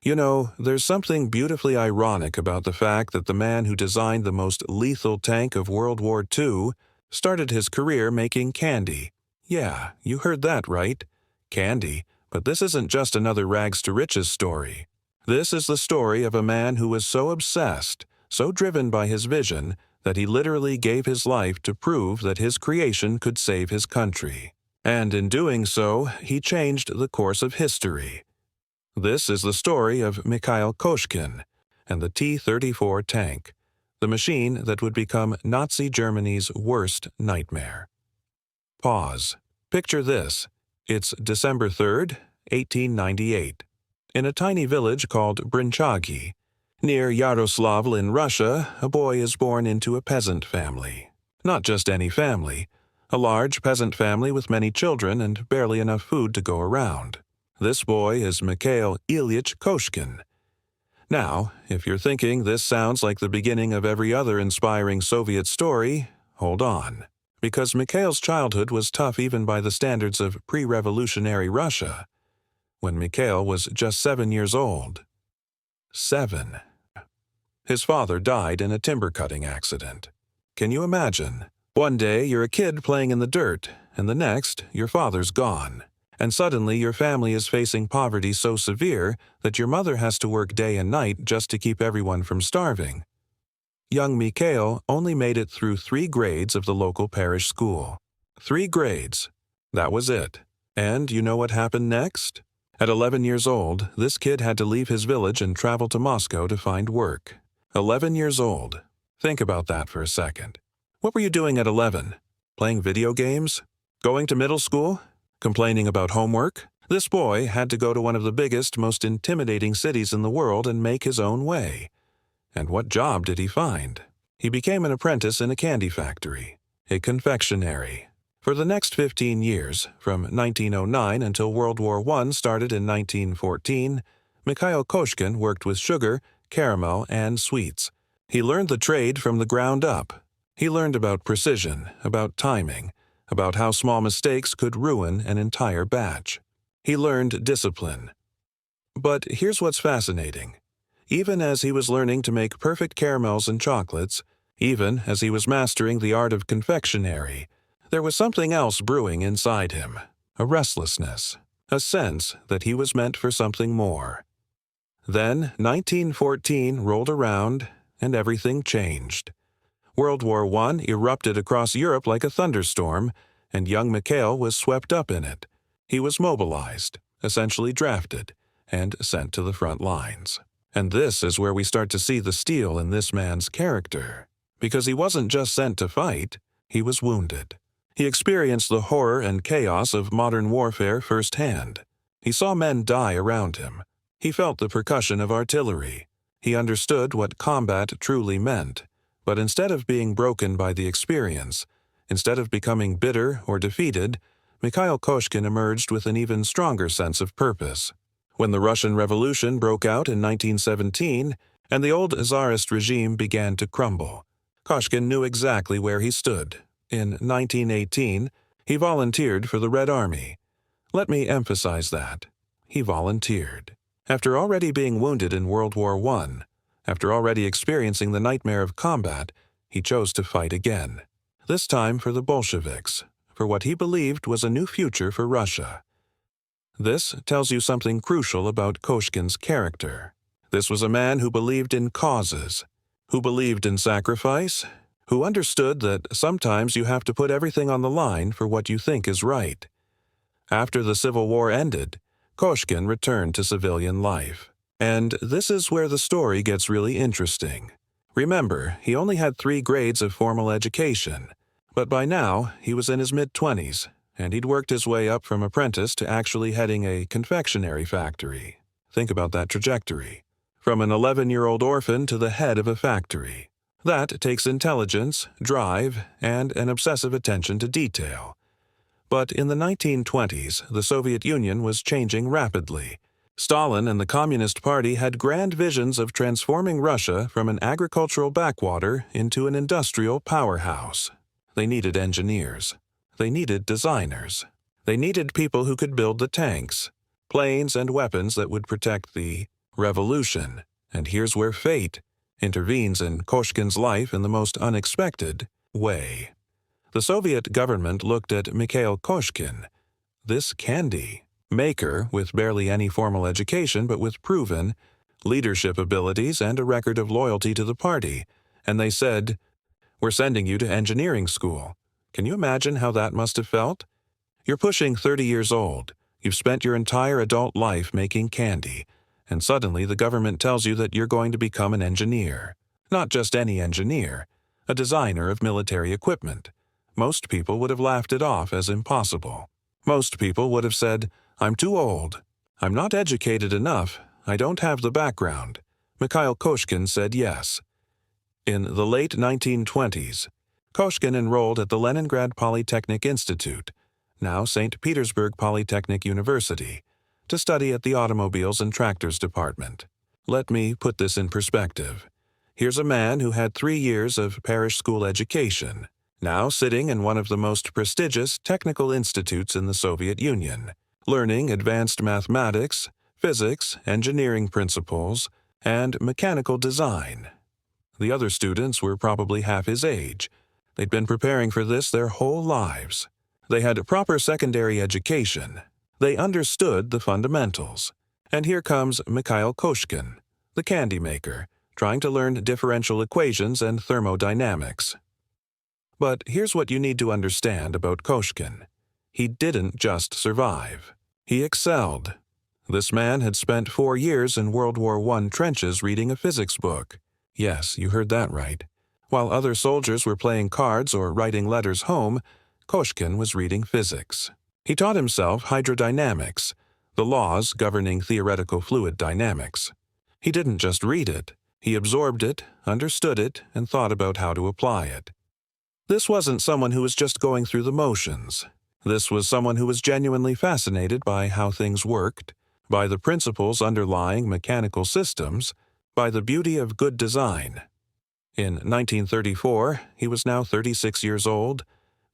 You know, there's something beautifully ironic about the fact that the man who designed the most lethal tank of World War II started his career making candy. Yeah, you heard that right. Candy. But this isn't just another rags to riches story. This is the story of a man who was so obsessed, so driven by his vision, that he literally gave his life to prove that his creation could save his country. And in doing so, he changed the course of history. This is the story of Mikhail Koshkin and the T-34 tank, the machine that would become Nazi Germany's worst nightmare. Pause. Picture this. It's December 3rd, 1898. In a tiny village called Brinchagi, near Yaroslavl in Russia, a boy is born into a peasant family. Not just any family, a large peasant family with many children and barely enough food to go around. This boy is Mikhail Ilyich Koshkin. Now, if you're thinking this sounds like the beginning of every other inspiring Soviet story, hold on. Because Mikhail's childhood was tough even by the standards of pre-revolutionary Russia. When Mikhail was just 7 years old. 7. His father died in a timber-cutting accident. Can you imagine? One day you're a kid playing in the dirt, and the next, your father's gone. And suddenly your family is facing poverty so severe that your mother has to work day and night just to keep everyone from starving. Young Mikhail only made it through 3 grades of the local parish school. 3 grades. That was it. And you know what happened next? At 11 years old, this kid had to leave his village and travel to Moscow to find work. 11 years old. Think about that for a second. What were you doing at 11? Playing video games? Going to middle school? Complaining about homework? This boy had to go to one of the biggest, most intimidating cities in the world and make his own way. And what job did he find? He became an apprentice in a candy factory, a confectionery. For the next 15 years, from 1909 until World War I started in 1914, Mikhail Koshkin worked with sugar, caramel, and sweets. He learned the trade from the ground up. He learned about precision, about timing, about how small mistakes could ruin an entire batch. He learned discipline. But here's what's fascinating. Even as he was learning to make perfect caramels and chocolates, even as he was mastering the art of confectionery, there was something else brewing inside him, a restlessness, a sense that he was meant for something more. Then 1914 rolled around, and everything changed. World War I erupted across Europe like a thunderstorm, and young Mikhail was swept up in it. He was mobilized, essentially drafted, and sent to the front lines. And this is where we start to see the steel in this man's character. Because he wasn't just sent to fight, he was wounded. He experienced the horror and chaos of modern warfare firsthand. He saw men die around him. He felt the percussion of artillery. He understood what combat truly meant. But instead of being broken by the experience, instead of becoming bitter or defeated, Mikhail Koshkin emerged with an even stronger sense of purpose. When the Russian Revolution broke out in 1917 and the old Tsarist regime began to crumble, Koshkin knew exactly where he stood. In 1918, he volunteered for the Red Army. Let me emphasize that. He volunteered. After already being wounded in World War I, after already experiencing the nightmare of combat, he chose to fight again. This time for the Bolsheviks, for what he believed was a new future for Russia. This tells you something crucial about Koshkin's character. This was a man who believed in causes, who believed in sacrifice, who understood that sometimes you have to put everything on the line for what you think is right. After the Civil War ended, Koshkin returned to civilian life. And this is where the story gets really interesting. Remember, he only had 3 grades of formal education, but by now he was in his mid-20s, and he'd worked his way up from apprentice to actually heading a confectionery factory. Think about that trajectory. From an 11-year-old orphan to the head of a factory. That takes intelligence, drive, and an obsessive attention to detail. But in the 1920s, the Soviet Union was changing rapidly. Stalin and the Communist Party had grand visions of transforming Russia from an agricultural backwater into an industrial powerhouse. They needed engineers. They needed designers. They needed people who could build the tanks, planes and weapons that would protect the, revolution. And here's where fate intervenes in Koshkin's life in the most unexpected way. The Soviet government looked at Mikhail Koshkin, this candy maker with barely any formal education but with proven leadership abilities and a record of loyalty to the party, and they said, "We're sending you to engineering school." Can you imagine how that must have felt? You're pushing 30 years old. You've spent your entire adult life making candy, and suddenly the government tells you that you're going to become an engineer. Not just any engineer, a designer of military equipment. Most people would have laughed it off as impossible. Most people would have said, "I'm too old. I'm not educated enough. I don't have the background." Mikhail Koshkin said yes. In the late 1920s, Koshkin enrolled at the Leningrad Polytechnic Institute, now St. Petersburg Polytechnic University, to study at the Automobiles and Tractors Department. Let me put this in perspective. Here's a man who had 3 years of parish school education, now sitting in one of the most prestigious technical institutes in the Soviet Union, learning advanced mathematics, physics, engineering principles, and mechanical design. The other students were probably half his age. They'd been preparing for this their whole lives. They had proper secondary education. They understood the fundamentals. And here comes Mikhail Koshkin, the candy maker, trying to learn differential equations and thermodynamics. But here's what you need to understand about Koshkin. He didn't just survive. He excelled. This man had spent 4 years in World War I trenches reading a physics book. Yes, you heard that right. While other soldiers were playing cards or writing letters home, Koshkin was reading physics. He taught himself hydrodynamics, the laws governing theoretical fluid dynamics. He didn't just read it. He absorbed it, understood it, and thought about how to apply it. This wasn't someone who was just going through the motions. This was someone who was genuinely fascinated by how things worked, by the principles underlying mechanical systems, by the beauty of good design. In 1934, he was now 36 years old,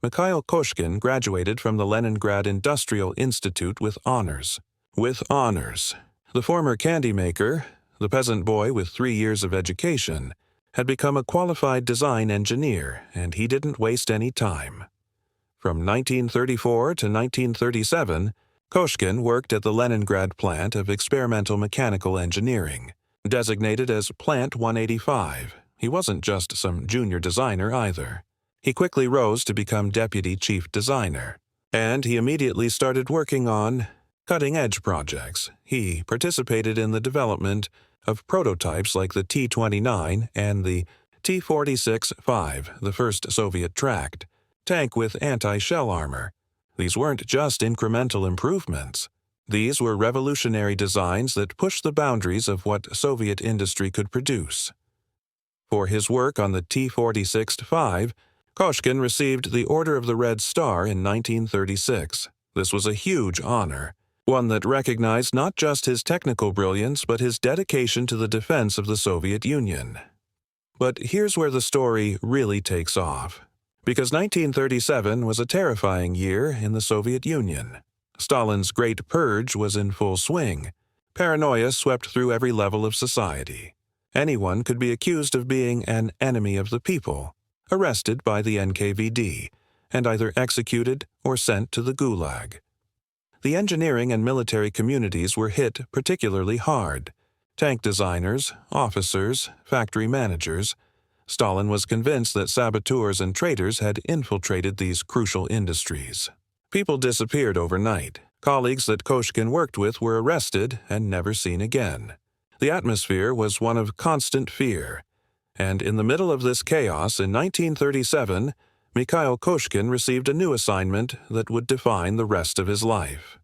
Mikhail Koshkin graduated from the Leningrad Industrial Institute with honors. With honors. The former candy maker, the peasant boy with 3 years of education, had become a qualified design engineer, and he didn't waste any time. From 1934 to 1937, Koshkin worked at the Leningrad plant of experimental mechanical engineering. Designated as Plant 185, he wasn't just some junior designer either. He quickly rose to become deputy chief designer, and he immediately started working on cutting-edge projects. He participated in the development of prototypes like the T-29 and the T-46-5, the first Soviet tracked tank with anti-shell armor. These weren't just incremental improvements. These were revolutionary designs that pushed the boundaries of what Soviet industry could produce. For his work on the T-46-5, Koshkin received the Order of the Red Star in 1936. This was a huge honor, one that recognized not just his technical brilliance but his dedication to the defense of the Soviet Union. But here's where the story really takes off. Because 1937 was a terrifying year in the Soviet Union. Stalin's Great Purge was in full swing. Paranoia swept through every level of society. Anyone could be accused of being an enemy of the people, arrested by the NKVD, and either executed or sent to the Gulag. The engineering and military communities were hit particularly hard. Tank designers, officers, factory managers. Stalin was convinced that saboteurs and traitors had infiltrated these crucial industries. People disappeared overnight. Colleagues that Koshkin worked with were arrested and never seen again. The atmosphere was one of constant fear. And in the middle of this chaos in 1937, Mikhail Koshkin received a new assignment that would define the rest of his life.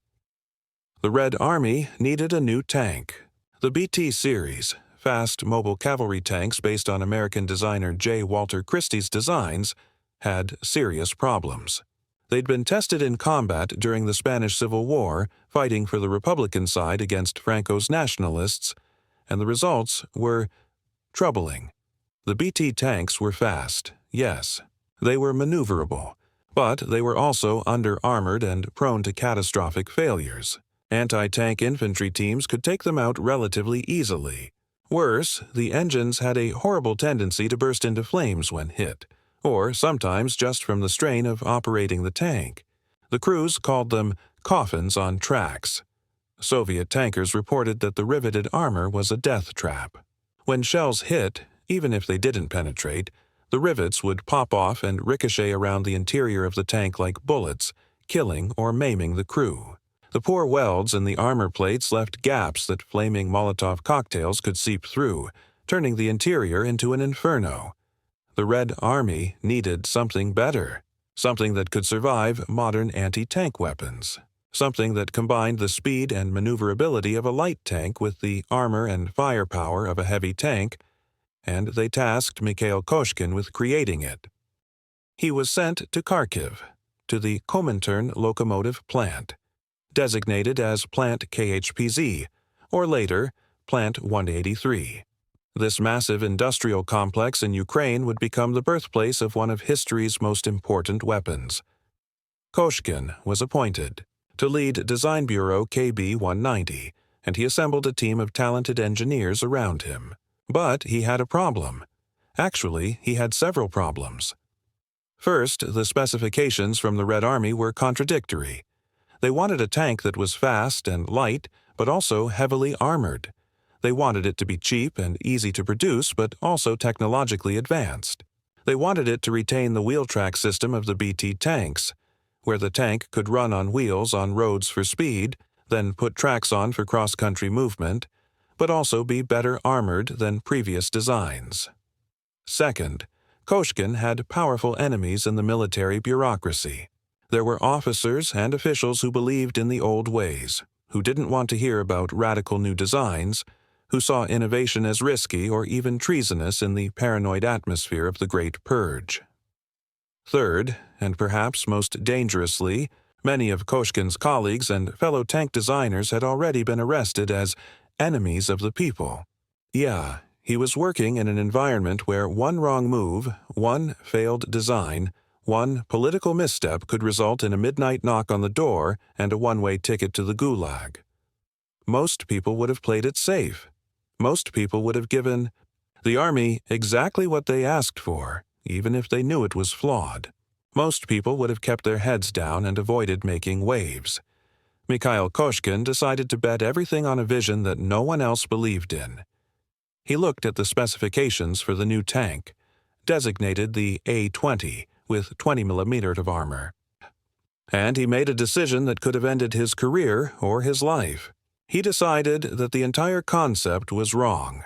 The Red Army needed a new tank. The BT series, fast mobile cavalry tanks based on American designer J. Walter Christie's designs, had serious problems. They'd been tested in combat during the Spanish Civil War, fighting for the Republican side against Franco's nationalists, and the results were troubling. The BT tanks were fast, yes. They were maneuverable, but they were also under-armored and prone to catastrophic failures. Anti-tank infantry teams could take them out relatively easily. Worse, the engines had a horrible tendency to burst into flames when hit, or sometimes just from the strain of operating the tank. The crews called them coffins on tracks. Soviet tankers reported that the riveted armor was a death trap. When shells hit, even if they didn't penetrate, the rivets would pop off and ricochet around the interior of the tank like bullets, killing or maiming the crew. The poor welds in the armor plates left gaps that flaming Molotov cocktails could seep through, turning the interior into an inferno. The Red Army needed something better, something that could survive modern anti-tank weapons, something that combined the speed and maneuverability of a light tank with the armor and firepower of a heavy tank, and they tasked Mikhail Koshkin with creating it. He was sent to Kharkiv, to the Komintern locomotive plant, designated as Plant KHPZ, or later, Plant 183. This massive industrial complex in Ukraine would become the birthplace of one of history's most important weapons. Koshkin was appointed to lead Design Bureau KB-190, and he assembled a team of talented engineers around him. But he had a problem. Actually, he had several problems. First, the specifications from the Red Army were contradictory. They wanted a tank that was fast and light, but also heavily armored. They wanted it to be cheap and easy to produce, but also technologically advanced. They wanted it to retain the wheel track system of the BT tanks, where the tank could run on wheels on roads for speed, then put tracks on for cross-country movement, but also be better armored than previous designs. Second, Koshkin had powerful enemies in the military bureaucracy. There were officers and officials who believed in the old ways, who didn't want to hear about radical new designs, who saw innovation as risky or even treasonous in the paranoid atmosphere of the Great Purge. Third, and perhaps most dangerously, many of Koshkin's colleagues and fellow tank designers had already been arrested as enemies of the people. Yeah, he was working in an environment where one wrong move, one failed design, one political misstep could result in a midnight knock on the door and a one-way ticket to the Gulag. Most people would have played it safe. Most people would have given the Army exactly what they asked for, even if they knew it was flawed. Most people would have kept their heads down and avoided making waves. Mikhail Koshkin decided to bet everything on a vision that no one else believed in. He looked at the specifications for the new tank, designated the A-20, with 20 mm of armor. And he made a decision that could have ended his career or his life. He decided that the entire concept was wrong.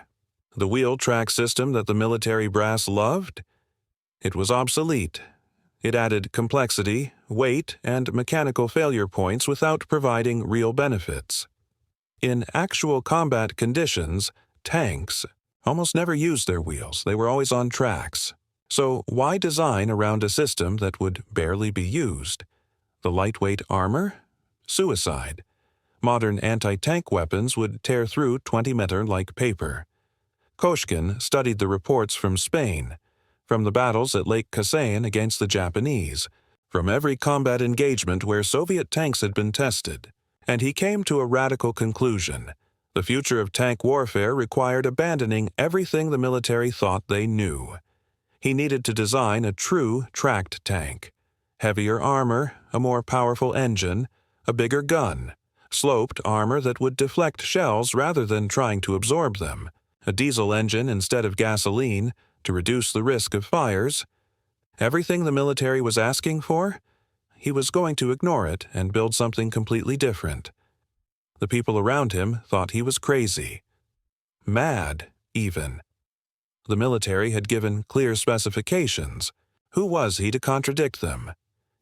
The wheel track system that the military brass loved? It was obsolete. It added complexity, weight, and mechanical failure points without providing real benefits. In actual combat conditions, tanks almost never used their wheels. They were always on tracks. So why design around a system that would barely be used? The lightweight armor? Suicide. Modern anti-tank weapons would tear through 20-meter like paper. Koshkin studied the reports from Spain, from the battles at Lake Kasayan against the Japanese, from every combat engagement where Soviet tanks had been tested, and he came to a radical conclusion. The future of tank warfare required abandoning everything the military thought they knew. He needed to design a true tracked tank. Heavier armor, a more powerful engine, a bigger gun, sloped armor that would deflect shells rather than trying to absorb them, a diesel engine instead of gasoline to reduce the risk of fires. Everything the military was asking for? He was going to ignore it and build something completely different. The people around him thought he was crazy. Mad, even. The military had given clear specifications. Who was he to contradict them?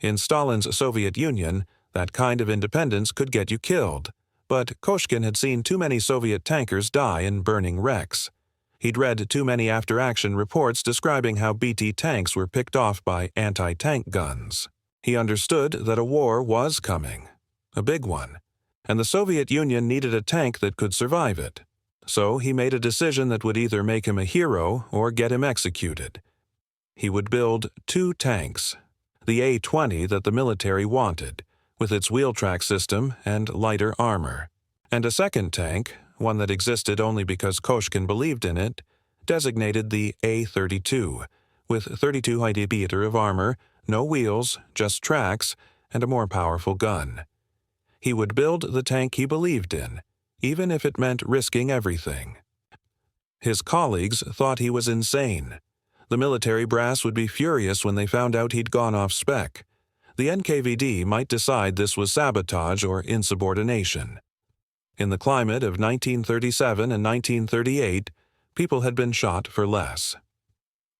In Stalin's Soviet Union, that kind of independence could get you killed. But Koshkin had seen too many Soviet tankers die in burning wrecks. He'd read too many after-action reports describing how BT tanks were picked off by anti-tank guns. He understood that a war was coming, a big one, and the Soviet Union needed a tank that could survive it. So he made a decision that would either make him a hero or get him executed. He would build two tanks, the A-20 that the military wanted, with its wheel track system and lighter armor. And a second tank, one that existed only because Koshkin believed in it, designated the A-32, with 32 cm of armor, no wheels, just tracks, and a more powerful gun. He would build the tank he believed in, even if it meant risking everything. His colleagues thought he was insane. The military brass would be furious when they found out he'd gone off spec. The NKVD might decide this was sabotage or insubordination. In the climate of 1937 and 1938, people had been shot for less.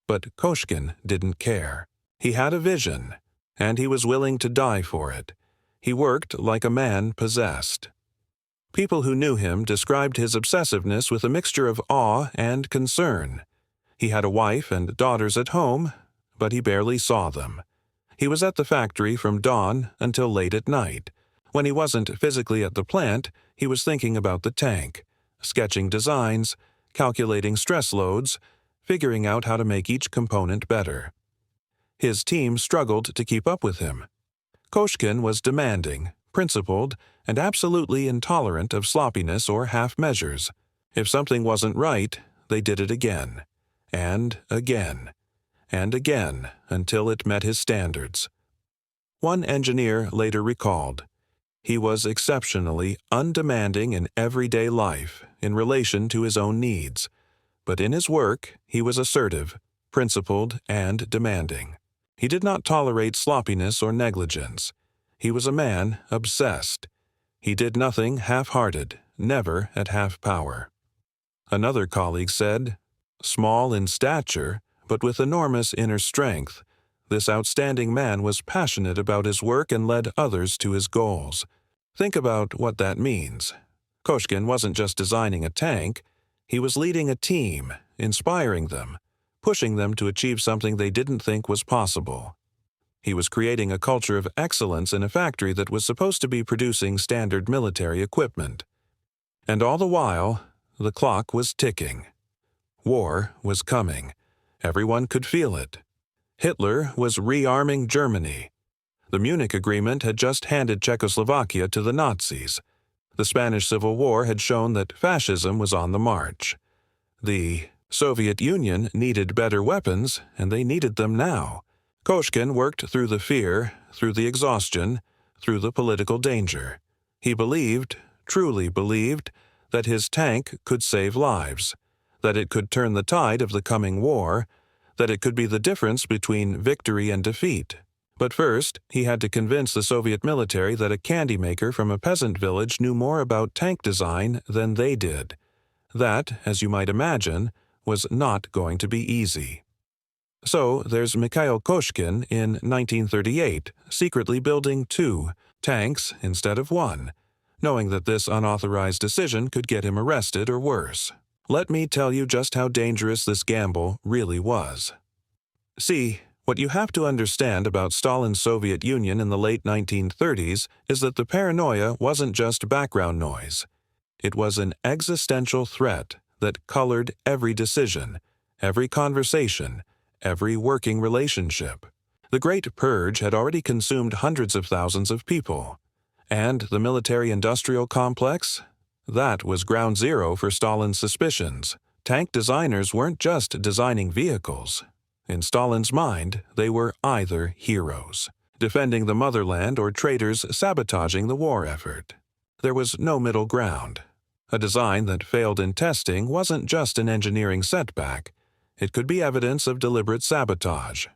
But Koshkin didn't care. He had a vision, and he was willing to die for it. He worked like a man possessed. People who knew him described his obsessiveness with a mixture of awe and concern. He had a wife and daughters at home, but he barely saw them. He was at the factory from dawn until late at night. When he wasn't physically at the plant, he was thinking about the tank, sketching designs, calculating stress loads, figuring out how to make each component better. His team struggled to keep up with him. Koshkin was demanding, principled, and absolutely intolerant of sloppiness or half measures. If something wasn't right, they did it again, and again, and again, until it met his standards. One engineer later recalled, "He was exceptionally undemanding in everyday life in relation to his own needs, but in his work he was assertive, principled, and demanding. He did not tolerate sloppiness or negligence. He was a man obsessed. He did nothing half-hearted, never at half power." Another colleague said, "Small in stature, but with enormous inner strength, this outstanding man was passionate about his work and led others to his goals." Think about what that means. Koshkin wasn't just designing a tank, he was leading a team, inspiring them, pushing them to achieve something they didn't think was possible. He was creating a culture of excellence in a factory that was supposed to be producing standard military equipment. And all the while, the clock was ticking. War was coming. Everyone could feel it. Hitler was rearming Germany. The Munich Agreement had just handed Czechoslovakia to the Nazis. The Spanish Civil War had shown that fascism was on the march. The Soviet Union needed better weapons, and they needed them now. Koshkin worked through the fear, through the exhaustion, through the political danger. He believed, truly believed, that his tank could save lives, that it could turn the tide of the coming war, that it could be the difference between victory and defeat. But first, he had to convince the Soviet military that a candy maker from a peasant village knew more about tank design than they did. That, as you might imagine, was not going to be easy. So there's Mikhail Koshkin in 1938, secretly building 2 tanks instead of 1, knowing that this unauthorized decision could get him arrested or worse. Let me tell you just how dangerous this gamble really was. See, what you have to understand about Stalin's Soviet Union in the late 1930s is that the paranoia wasn't just background noise. It was an existential threat that colored every decision, every conversation, every working relationship. The Great Purge had already consumed hundreds of thousands of people. And the military-industrial complex? That was ground zero for Stalin's suspicions. Tank designers weren't just designing vehicles. In Stalin's mind, they were either heroes, defending the motherland, or traitors sabotaging the war effort. There was no middle ground. A design that failed in testing wasn't just an engineering setback. It could be evidence of deliberate sabotage.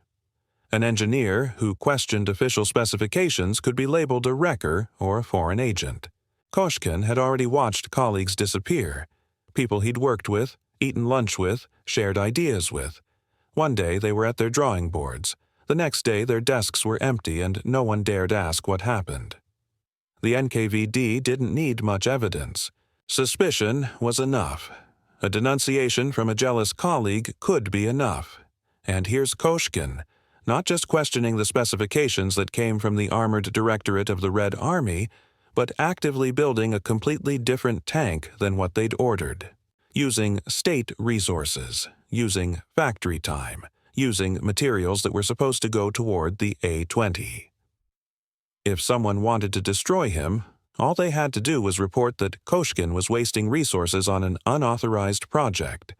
An engineer who questioned official specifications could be labeled a wrecker or a foreign agent. Koshkin had already watched colleagues disappear, people he'd worked with, eaten lunch with, shared ideas with. One day they were at their drawing boards. The next day their desks were empty and no one dared ask what happened. The NKVD didn't need much evidence. Suspicion was enough. A denunciation from a jealous colleague could be enough. And here's Koshkin, not just questioning the specifications that came from the Armored Directorate of the Red Army, but actively building a completely different tank than what they'd ordered. Using state resources, using factory time, using materials that were supposed to go toward the A-20. If someone wanted to destroy him, all they had to do was report that Koshkin was wasting resources on an unauthorized project,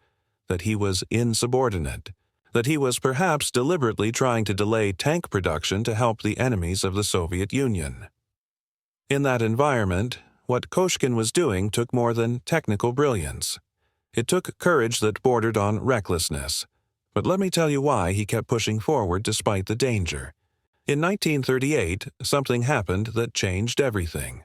that he was insubordinate, that he was perhaps deliberately trying to delay tank production to help the enemies of the Soviet Union. In that environment, what Koshkin was doing took more than technical brilliance. It took courage that bordered on recklessness. But let me tell you why he kept pushing forward despite the danger. In 1938, something happened that changed everything.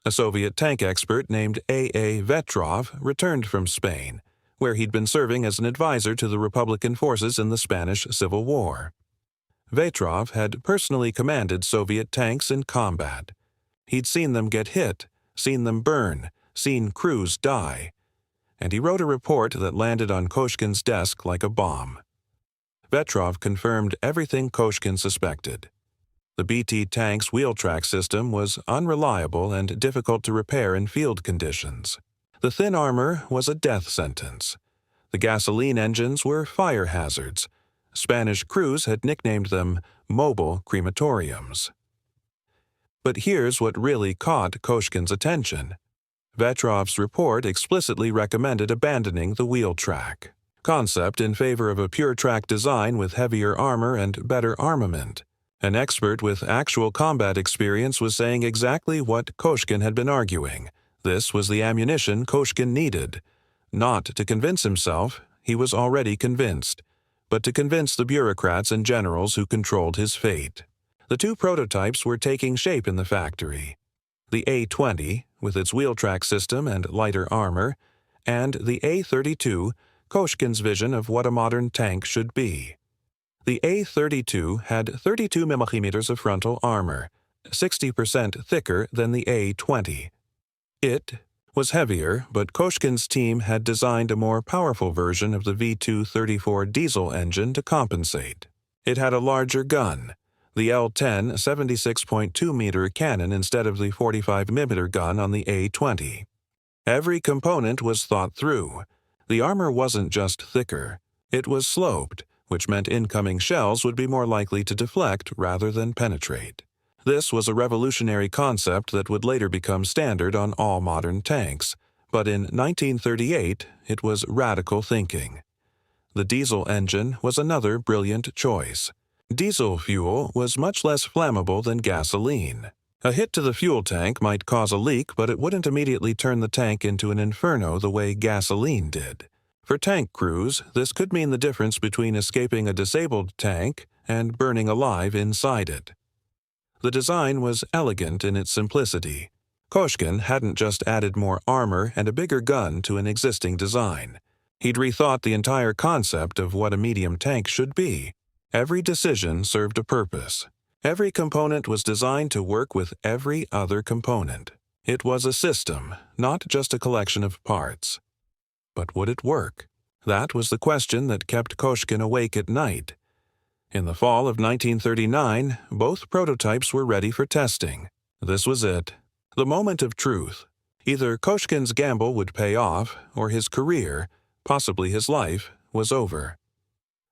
A Soviet tank expert named A.A. Vetrov returned from Spain, where he'd been serving as an advisor to the Republican forces in the Spanish Civil War. Vetrov had personally commanded Soviet tanks in combat. He'd seen them get hit, seen them burn, seen crews die, and he wrote a report that landed on Koshkin's desk like a bomb. Vetrov confirmed everything Koshkin suspected. The BT tank's wheel track system was unreliable and difficult to repair in field conditions. The thin armor was a death sentence. The gasoline engines were fire hazards. Spanish crews had nicknamed them mobile crematoriums. But here's what really caught Koshkin's attention. Vetrov's report explicitly recommended abandoning the wheel track concept in favor of a pure track design with heavier armor and better armament. An expert with actual combat experience was saying exactly what Koshkin had been arguing. This was the ammunition Koshkin needed. Not to convince himself, he was already convinced, but to convince the bureaucrats and generals who controlled his fate. The two prototypes were taking shape in the factory. The A-20, with its wheel track system and lighter armor, and the A-32, Koshkin's vision of what a modern tank should be. The A-32 had 32 mm of frontal armor, 60% thicker than the A-20. It was heavier, but Koshkin's team had designed a more powerful version of the V2-34 diesel engine to compensate. It had a larger gun, the L-10 76.2-meter cannon instead of the 45-mm gun on the A-20. Every component was thought through. The armor wasn't just thicker, it was sloped, which meant incoming shells would be more likely to deflect rather than penetrate. This was a revolutionary concept that would later become standard on all modern tanks, but in 1938 it was radical thinking. The diesel engine was another brilliant choice. Diesel fuel was much less flammable than gasoline. A hit to the fuel tank might cause a leak, but it wouldn't immediately turn the tank into an inferno the way gasoline did. For tank crews, this could mean the difference between escaping a disabled tank and burning alive inside it. The design was elegant in its simplicity. Koshkin hadn't just added more armor and a bigger gun to an existing design. He'd rethought the entire concept of what a medium tank should be. Every decision served a purpose. Every component was designed to work with every other component. It was a system, not just a collection of parts. But would it work? That was the question that kept Koshkin awake at night. In the fall of 1939, both prototypes were ready for testing. This was it. The moment of truth. Either Koshkin's gamble would pay off, or his career, possibly his life, was over.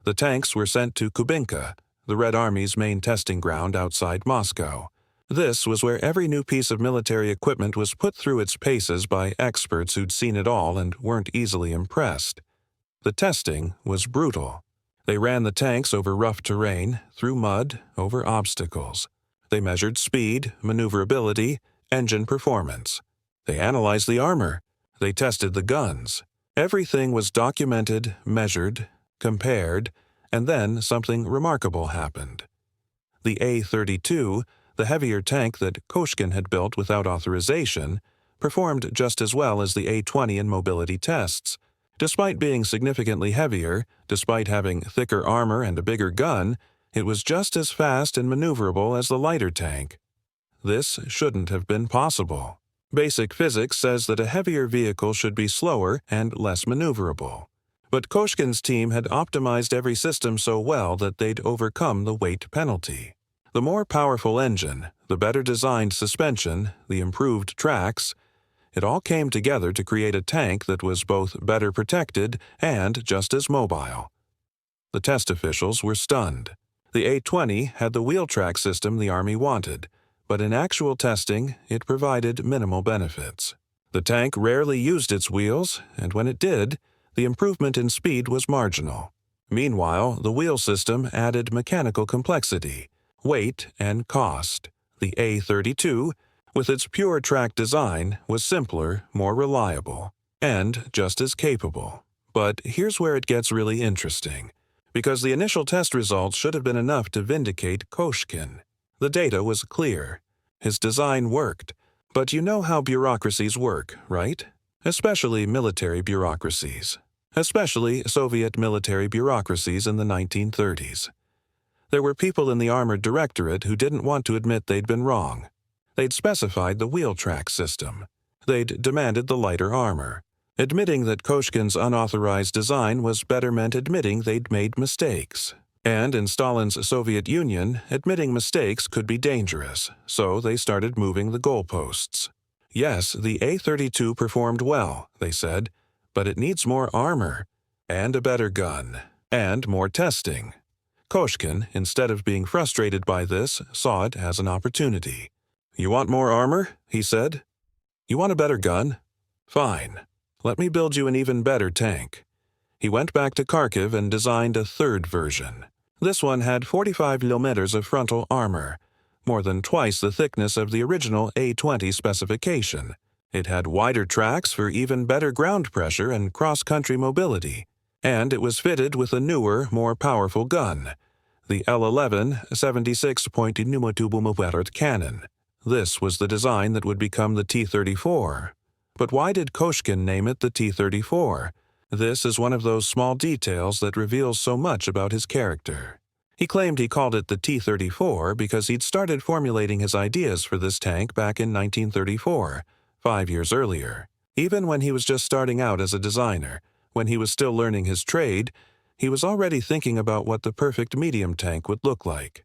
The tanks were sent to Kubinka, the Red Army's main testing ground outside Moscow. This was where every new piece of military equipment was put through its paces by experts who'd seen it all and weren't easily impressed. The testing was brutal. They ran the tanks over rough terrain, through mud, over obstacles. They measured speed, maneuverability, engine performance. They analyzed the armor. They tested the guns. Everything was documented, measured, compared, and then something remarkable happened. The A-32, the heavier tank that Koshkin had built without authorization, performed just as well as the A-20 in mobility tests. Despite being significantly heavier, despite having thicker armor and a bigger gun, it was just as fast and maneuverable as the lighter tank. This shouldn't have been possible. Basic physics says that a heavier vehicle should be slower and less maneuverable. But Koshkin's team had optimized every system so well that they'd overcome the weight penalty. The more powerful engine, the better designed suspension, the improved tracks, it all came together to create a tank that was both better protected and just as mobile. The test officials were stunned. The A-20 had the wheel track system the Army wanted, but in actual testing, it provided minimal benefits. The tank rarely used its wheels, and when it did, the improvement in speed was marginal. Meanwhile, the wheel system added mechanical complexity, weight, and cost. The A-32, with its pure track design, was simpler, more reliable, and just as capable. But here's where it gets really interesting, because the initial test results should have been enough to vindicate Koshkin. The data was clear. His design worked. But you know how bureaucracies work, right? Especially military bureaucracies. Especially Soviet military bureaucracies in the 1930s. There were people in the Armored Directorate who didn't want to admit they'd been wrong. They'd specified the wheel track system. They'd demanded the lighter armor. Admitting that Koshkin's unauthorized design was better meant admitting they'd made mistakes. And in Stalin's Soviet Union, admitting mistakes could be dangerous, so they started moving the goalposts. Yes, the A-32 performed well, they said, but it needs more armor, and a better gun, and more testing. Koshkin, instead of being frustrated by this, saw it as an opportunity. "You want more armor?" he said. "You want a better gun? Fine. Let me build you an even better tank." He went back to Kharkiv and designed a third version. This one had 45 mm of frontal armor, more than twice the thickness of the original A-20 specification. It had wider tracks for even better ground pressure and cross-country mobility, and it was fitted with a newer, more powerful gun, the L-11 76.2 cannon. This was the design that would become the T-34. But why did Koshkin name it the T-34? This is one of those small details that reveals so much about his character. He claimed he called it the T-34 because he'd started formulating his ideas for this tank back in 1934, 5 years earlier. Even when he was just starting out as a designer, when he was still learning his trade, he was already thinking about what the perfect medium tank would look like.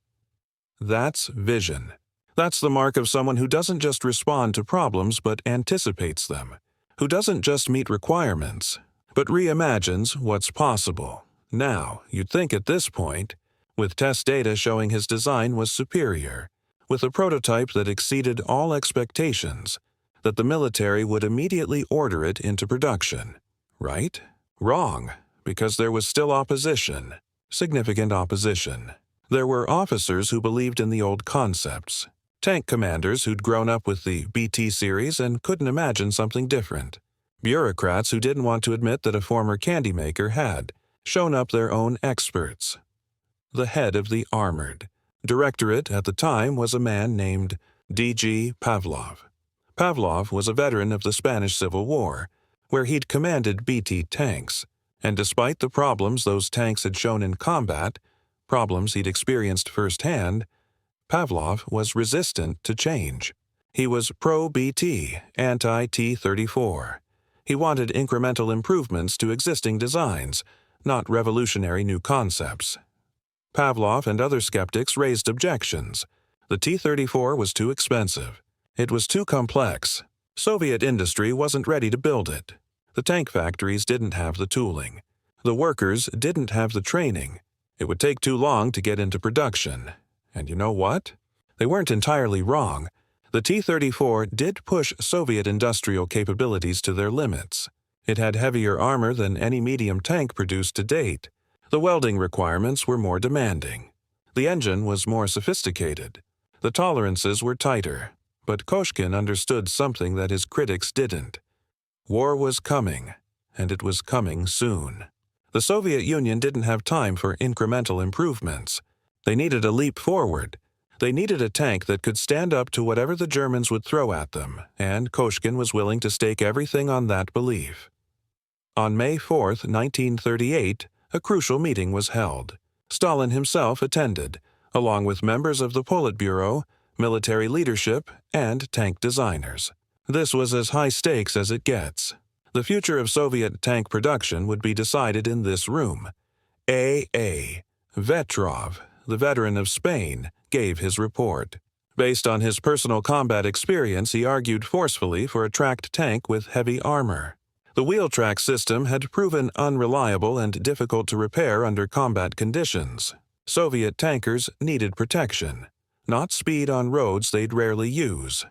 That's vision. That's the mark of someone who doesn't just respond to problems but anticipates them, who doesn't just meet requirements, but reimagines what's possible. Now, you'd think at this point, with test data showing his design was superior, with a prototype that exceeded all expectations, that the military would immediately order it into production. Right? Wrong, because there was still opposition, significant opposition. There were officers who believed in the old concepts, tank commanders who'd grown up with the BT series and couldn't imagine something different, bureaucrats who didn't want to admit that a former candy maker had shown up their own experts. The head of the Armored Directorate at the time was a man named D.G. Pavlov. Pavlov was a veteran of the Spanish Civil War, where he'd commanded BT tanks, and despite the problems those tanks had shown in combat, problems he'd experienced firsthand, Pavlov was resistant to change. He was pro-BT, anti-T-34. He wanted incremental improvements to existing designs, not revolutionary new concepts. Pavlov and other skeptics raised objections. The T-34 was too expensive. It was too complex. Soviet industry wasn't ready to build it. The tank factories didn't have the tooling. The workers didn't have the training. It would take too long to get into production. And you know what? They weren't entirely wrong. The T-34 did push Soviet industrial capabilities to their limits. It had heavier armor than any medium tank produced to date. The welding requirements were more demanding. The engine was more sophisticated. The tolerances were tighter. But Koshkin understood something that his critics didn't. War was coming, and it was coming soon. The Soviet Union didn't have time for incremental improvements. They needed a leap forward. They needed a tank that could stand up to whatever the Germans would throw at them, and Koshkin was willing to stake everything on that belief. On May 4, 1938, a crucial meeting was held. Stalin himself attended, along with members of the Politburo, military leadership, and tank designers. This was as high stakes as it gets. The future of Soviet tank production would be decided in this room. A. Vetrov, the veteran of Spain, gave his report. Based on his personal combat experience, he argued forcefully for a tracked tank with heavy armor. The wheel track system had proven unreliable and difficult to repair under combat conditions. Soviet tankers needed protection. not speed on roads they'd rarely use.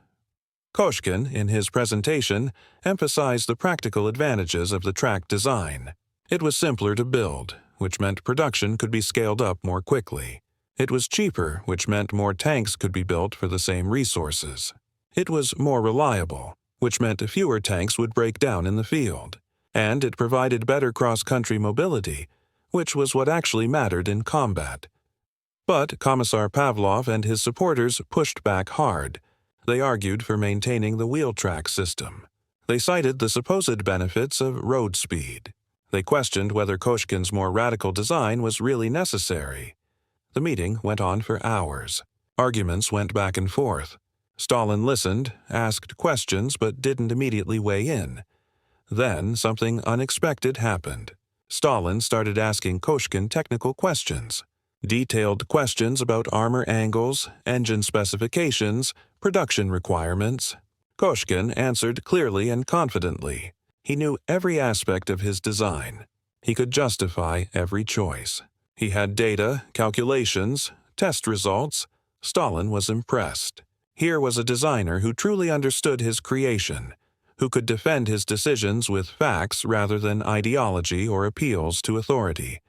Koshkin, in his presentation, emphasized the practical advantages of the track design. It was simpler to build, which meant production could be scaled up more quickly. It was cheaper, which meant more tanks could be built for the same resources. It was more reliable, which meant fewer tanks would break down in the field. And it provided better cross-country mobility, which was what actually mattered in combat. But Commissar Pavlov and his supporters pushed back hard. They argued for maintaining the wheel track system. They cited the supposed benefits of road speed. They questioned whether Koshkin's more radical design was really necessary. The meeting went on for hours. Arguments went back and forth. Stalin listened, asked questions, but didn't immediately weigh in. Then something unexpected happened. Stalin started asking Koshkin technical questions. Detailed questions about armor angles, engine specifications, production requirements. Koshkin answered clearly and confidently. He knew every aspect of his design. He could justify every choice. He had data, calculations, test results. Stalin was impressed. Here was a designer who truly understood his creation, who could defend his decisions with facts rather than ideology or appeals to authority.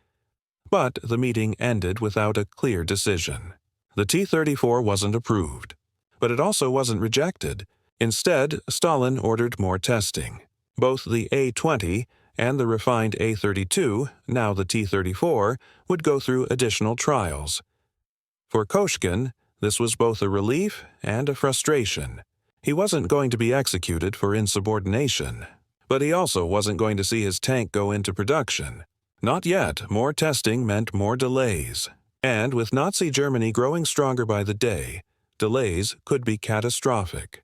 But the meeting ended without a clear decision. The T-34 wasn't approved. But it also wasn't rejected. Instead, Stalin ordered more testing. Both the A-20 and the refined A-32, now the T-34, would go through additional trials. For Koshkin, this was both a relief and a frustration. He wasn't going to be executed for insubordination, but he also wasn't going to see his tank go into production. Not yet. More testing meant more delays. And with Nazi Germany growing stronger by the day, delays could be catastrophic.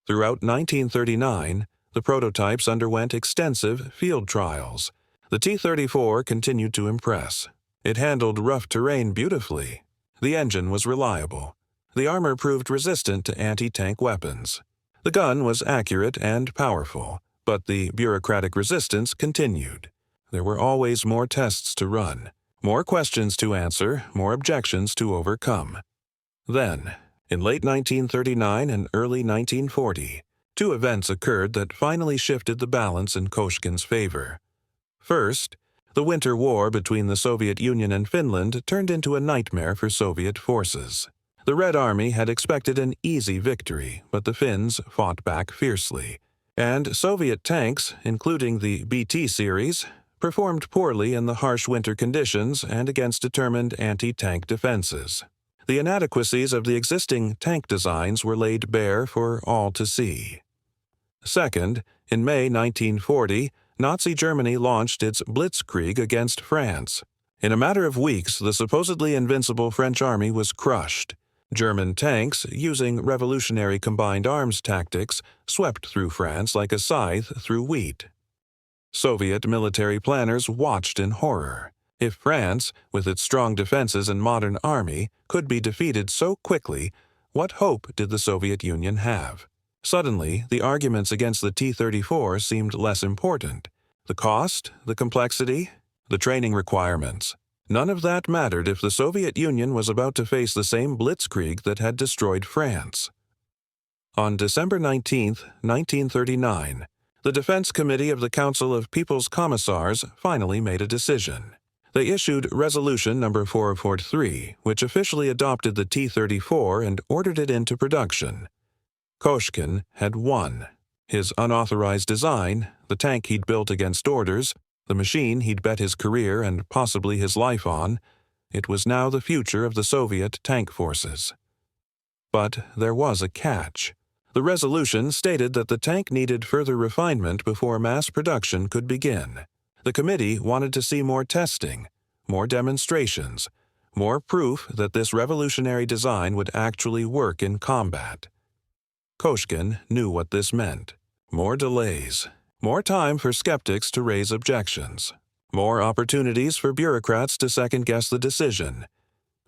Throughout 1939, the prototypes underwent extensive field trials. The T-34 continued to impress. It handled rough terrain beautifully. The engine was reliable. The armor proved resistant to anti-tank weapons. The gun was accurate and powerful, but the bureaucratic resistance continued. There were always more tests to run, more questions to answer, more objections to overcome. Then, in late 1939 and early 1940, two events occurred that finally shifted the balance in Koshkin's favor. First, the Winter War between the Soviet Union and Finland turned into a nightmare for Soviet forces. The Red Army had expected an easy victory, but the Finns fought back fiercely. And Soviet tanks, including the BT series, performed poorly in the harsh winter conditions and against determined anti-tank defenses. The inadequacies of the existing tank designs were laid bare for all to see. Second, in May 1940, Nazi Germany launched its blitzkrieg against France. In a matter of weeks, the supposedly invincible French army was crushed. German tanks, using revolutionary combined arms tactics, swept through France like a scythe through wheat. Soviet military planners watched in horror. If France, with its strong defenses and modern army, could be defeated so quickly, what hope did the Soviet Union have? Suddenly, the arguments against the T-34 seemed less important. The cost, the complexity, the training requirements. None of that mattered if the Soviet Union was about to face the same blitzkrieg that had destroyed France. On December 19, 1939, the Defense Committee of the Council of People's Commissars finally made a decision. They issued Resolution No. 443, which officially adopted the T-34 and ordered it into production. Koshkin had won. His unauthorized design, the tank he'd built against orders, the machine he'd bet his career and possibly his life on, it was now the future of the Soviet tank forces. But there was a catch. The resolution stated that the tank needed further refinement before mass production could begin. The committee wanted to see more testing, more demonstrations, more proof that this revolutionary design would actually work in combat. Koshkin knew what this meant. More delays, more time for skeptics to raise objections, more opportunities for bureaucrats to second-guess the decision.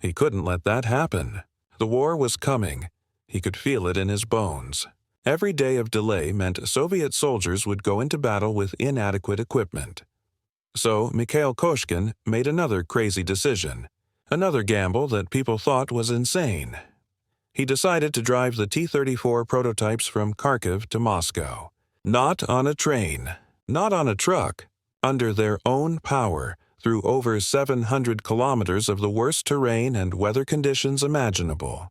He couldn't let that happen. The war was coming. He could feel it in his bones. Every day of delay meant Soviet soldiers would go into battle with inadequate equipment. So Mikhail Koshkin made another crazy decision, another gamble that people thought was insane. He decided to drive the T-34 prototypes from Kharkiv to Moscow. Not on a train, not on a truck, under their own power, through over 700 kilometers of the worst terrain and weather conditions imaginable.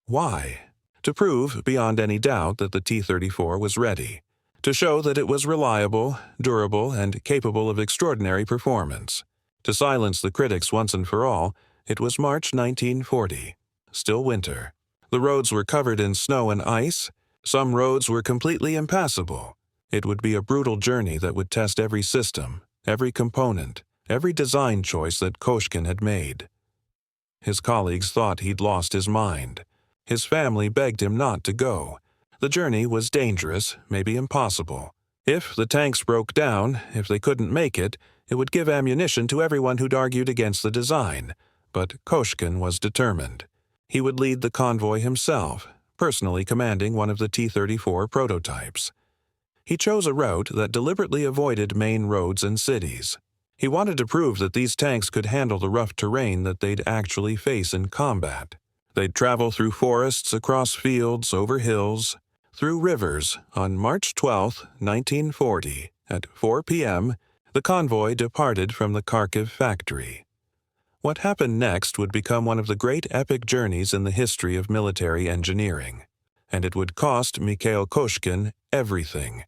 Why? To prove beyond any doubt that the T-34 was ready. To show that it was reliable, durable, and capable of extraordinary performance. To silence the critics once and for all, it was March 1940. Still winter. The roads were covered in snow and ice. Some roads were completely impassable. It would be a brutal journey that would test every system, every component, every design choice that Koshkin had made. His colleagues thought he'd lost his mind. His family begged him not to go. The journey was dangerous, maybe impossible. If the tanks broke down, if they couldn't make it, it would give ammunition to everyone who'd argued against the design. But Koshkin was determined. He would lead the convoy himself, personally commanding one of the T-34 prototypes. He chose a route that deliberately avoided main roads and cities. He wanted to prove that these tanks could handle the rough terrain that they'd actually face in combat. They'd travel through forests, across fields, over hills, through rivers. On March 12, 1940, at 4 p.m., the convoy departed from the Kharkiv factory. What happened next would become one of the great epic journeys in the history of military engineering, and it would cost Mikhail Koshkin everything.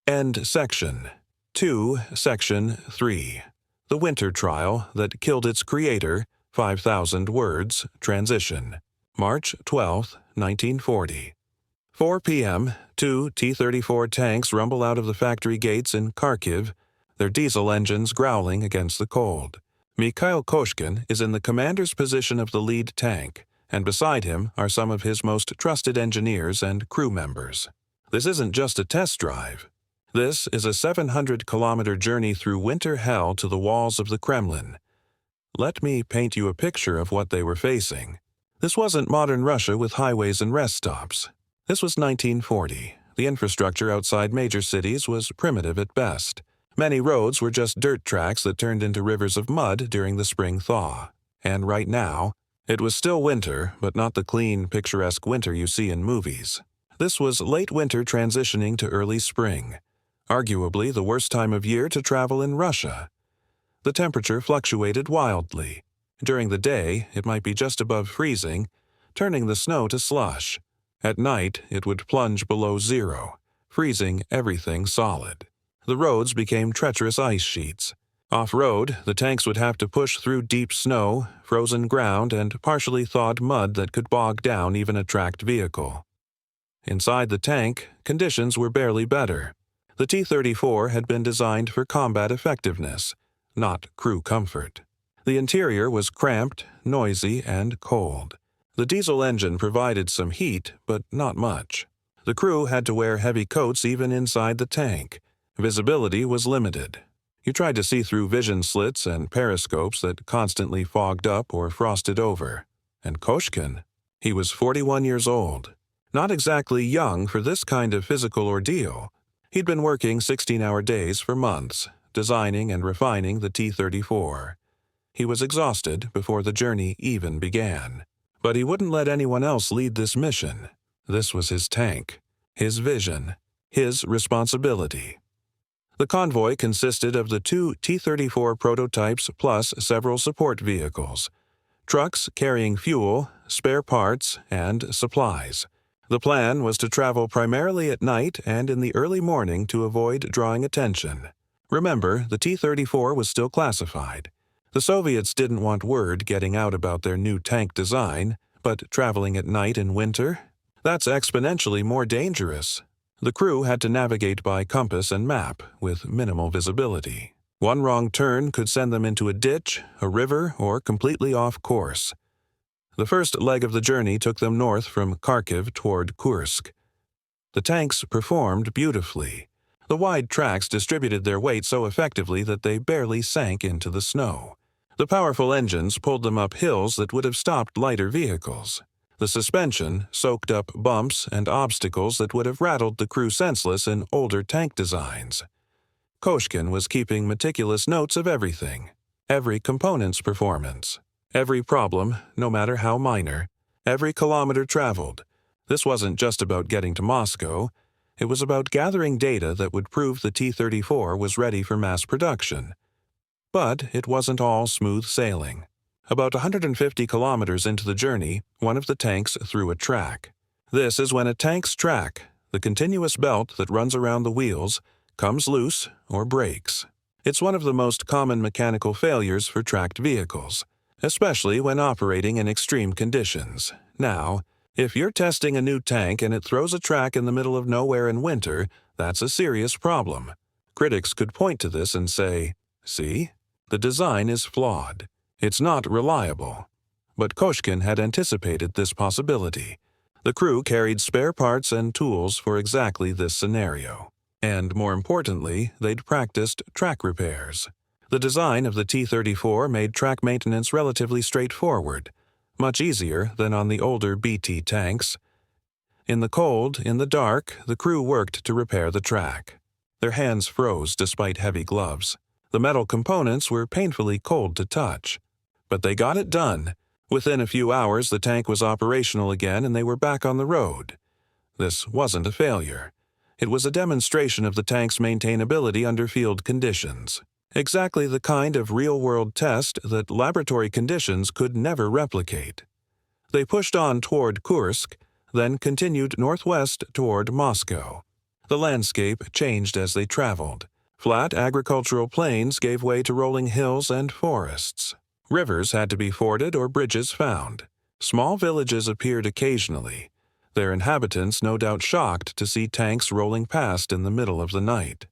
End section 2, section 3. The winter trial that killed its creator, 5,000 words, transition. March 12, 1940. 4 p.m., 2 T-34 tanks rumble out of the factory gates in Kharkiv, their diesel engines growling against the cold. Mikhail Koshkin is in the commander's position of the lead tank, and beside him are some of his most trusted engineers and crew members. This isn't just a test drive. This is a 700-kilometer journey through winter hell to the walls of the Kremlin. Let me paint you a picture of what they were facing. This wasn't modern Russia with highways and rest stops. This was 1940. The infrastructure outside major cities was primitive at best. Many roads were just dirt tracks that turned into rivers of mud during the spring thaw. And right now, it was still winter, but not the clean, picturesque winter you see in movies. This was late winter transitioning to early spring, arguably the worst time of year to travel in Russia. The temperature fluctuated wildly. During the day, it might be just above freezing, turning the snow to slush. At night, it would plunge below zero, freezing everything solid. The roads became treacherous ice sheets. Off-road, the tanks would have to push through deep snow, frozen ground, and partially thawed mud that could bog down even a tracked vehicle. Inside the tank, conditions were barely better. The T-34 had been designed for combat effectiveness, not crew comfort. The interior was cramped, noisy, and cold. The diesel engine provided some heat, but not much. The crew had to wear heavy coats even inside the tank. Visibility was limited. You tried to see through vision slits and periscopes that constantly fogged up or frosted over. And Koshkin, he was 41 years old. Not exactly young for this kind of physical ordeal. He'd been working 16-hour days for months, designing and refining the T-34. He was exhausted before the journey even began. But he wouldn't let anyone else lead this mission. This was his tank, his vision, his responsibility. The convoy consisted of the 2 T-34 prototypes plus several support vehicles, trucks carrying fuel, spare parts, and supplies. The plan was to travel primarily at night and in the early morning to avoid drawing attention. Remember, the T-34 was still classified. The Soviets didn't want word getting out about their new tank design, but traveling at night in winter? That's exponentially more dangerous. The crew had to navigate by compass and map, with minimal visibility. One wrong turn could send them into a ditch, a river, or completely off course. The first leg of the journey took them north from Kharkiv toward Kursk. The tanks performed beautifully. The wide tracks distributed their weight so effectively that they barely sank into the snow. The powerful engines pulled them up hills that would have stopped lighter vehicles. The suspension soaked up bumps and obstacles that would have rattled the crew senseless in older tank designs. Koshkin was keeping meticulous notes of everything, every component's performance, every problem, no matter how minor, Every kilometer traveled. This wasn't just about getting to Moscow. It was about gathering data that would prove the T-34 was ready for mass production. But it wasn't all smooth sailing. About 150 kilometers into the journey, one of the tanks threw a track. This is when a tank's track, the continuous belt that runs around the wheels, comes loose or breaks. It's one of the most common mechanical failures for tracked vehicles, especially when operating in extreme conditions. Now, if you're testing a new tank and it throws a track in the middle of nowhere in winter, that's a serious problem. Critics could point to this and say, "See? The design is flawed. It's not reliable." But Koshkin had anticipated this possibility. The crew carried spare parts and tools for exactly this scenario. And more importantly, they'd practiced track repairs. The design of the T-34 made track maintenance relatively straightforward, much easier than on the older BT tanks. In the cold, in the dark, the crew worked to repair the track. Their hands froze despite heavy gloves. The metal components were painfully cold to touch. But they got it done. Within a few hours, the tank was operational again and they were back on the road. This wasn't a failure. It was a demonstration of the tank's maintainability under field conditions. Exactly the kind of real-world test that laboratory conditions could never replicate. They pushed on toward Kursk, then continued northwest toward Moscow. The landscape changed as they traveled. Flat agricultural plains gave way to rolling hills and forests. Rivers had to be forded or bridges found. Small villages appeared occasionally, their inhabitants no doubt shocked to see tanks rolling past in the middle of the night.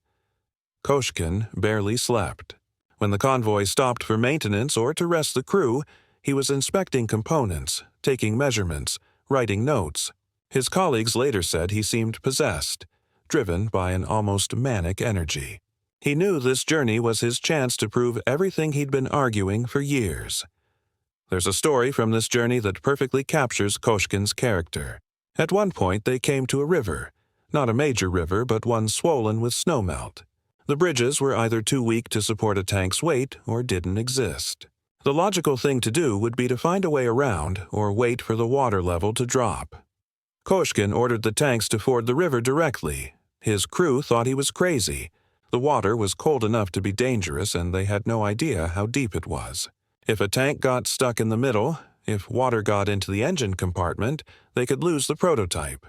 Koshkin barely slept. When the convoy stopped for maintenance or to rest the crew, he was inspecting components, taking measurements, writing notes. His colleagues later said he seemed possessed, driven by an almost manic energy. He knew this journey was his chance to prove everything he'd been arguing for years. There's a story from this journey that perfectly captures Koshkin's character. At one point they came to a river, not a major river but one swollen with snowmelt. The bridges were either too weak to support a tank's weight or didn't exist. The logical thing to do would be to find a way around or wait for the water level to drop. Koshkin ordered the tanks to ford the river directly. His crew thought he was crazy. The water was cold enough to be dangerous and they had no idea how deep it was. If a tank got stuck in the middle, if water got into the engine compartment, they could lose the prototype.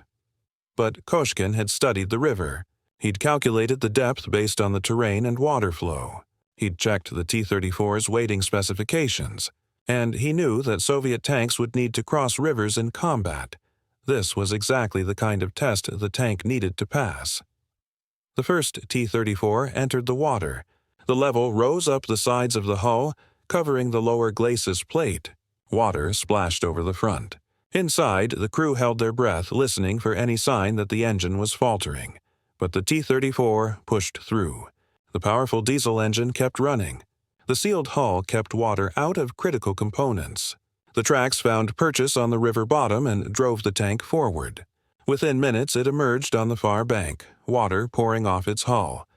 But Koshkin had studied the river. He'd calculated the depth based on the terrain and water flow. He'd checked the T-34's weighting specifications. And he knew that Soviet tanks would need to cross rivers in combat. This was exactly the kind of test the tank needed to pass. The first T-34 entered the water. The level rose up the sides of the hull, covering the lower glacis plate. Water splashed over the front. Inside, the crew held their breath, listening for any sign that the engine was faltering. But the T-34 pushed through. The powerful diesel engine kept running. The sealed hull kept water out of critical components. The tracks found purchase on the river bottom and drove the tank forward. Within minutes, it emerged on the far bank, water pouring off its hull.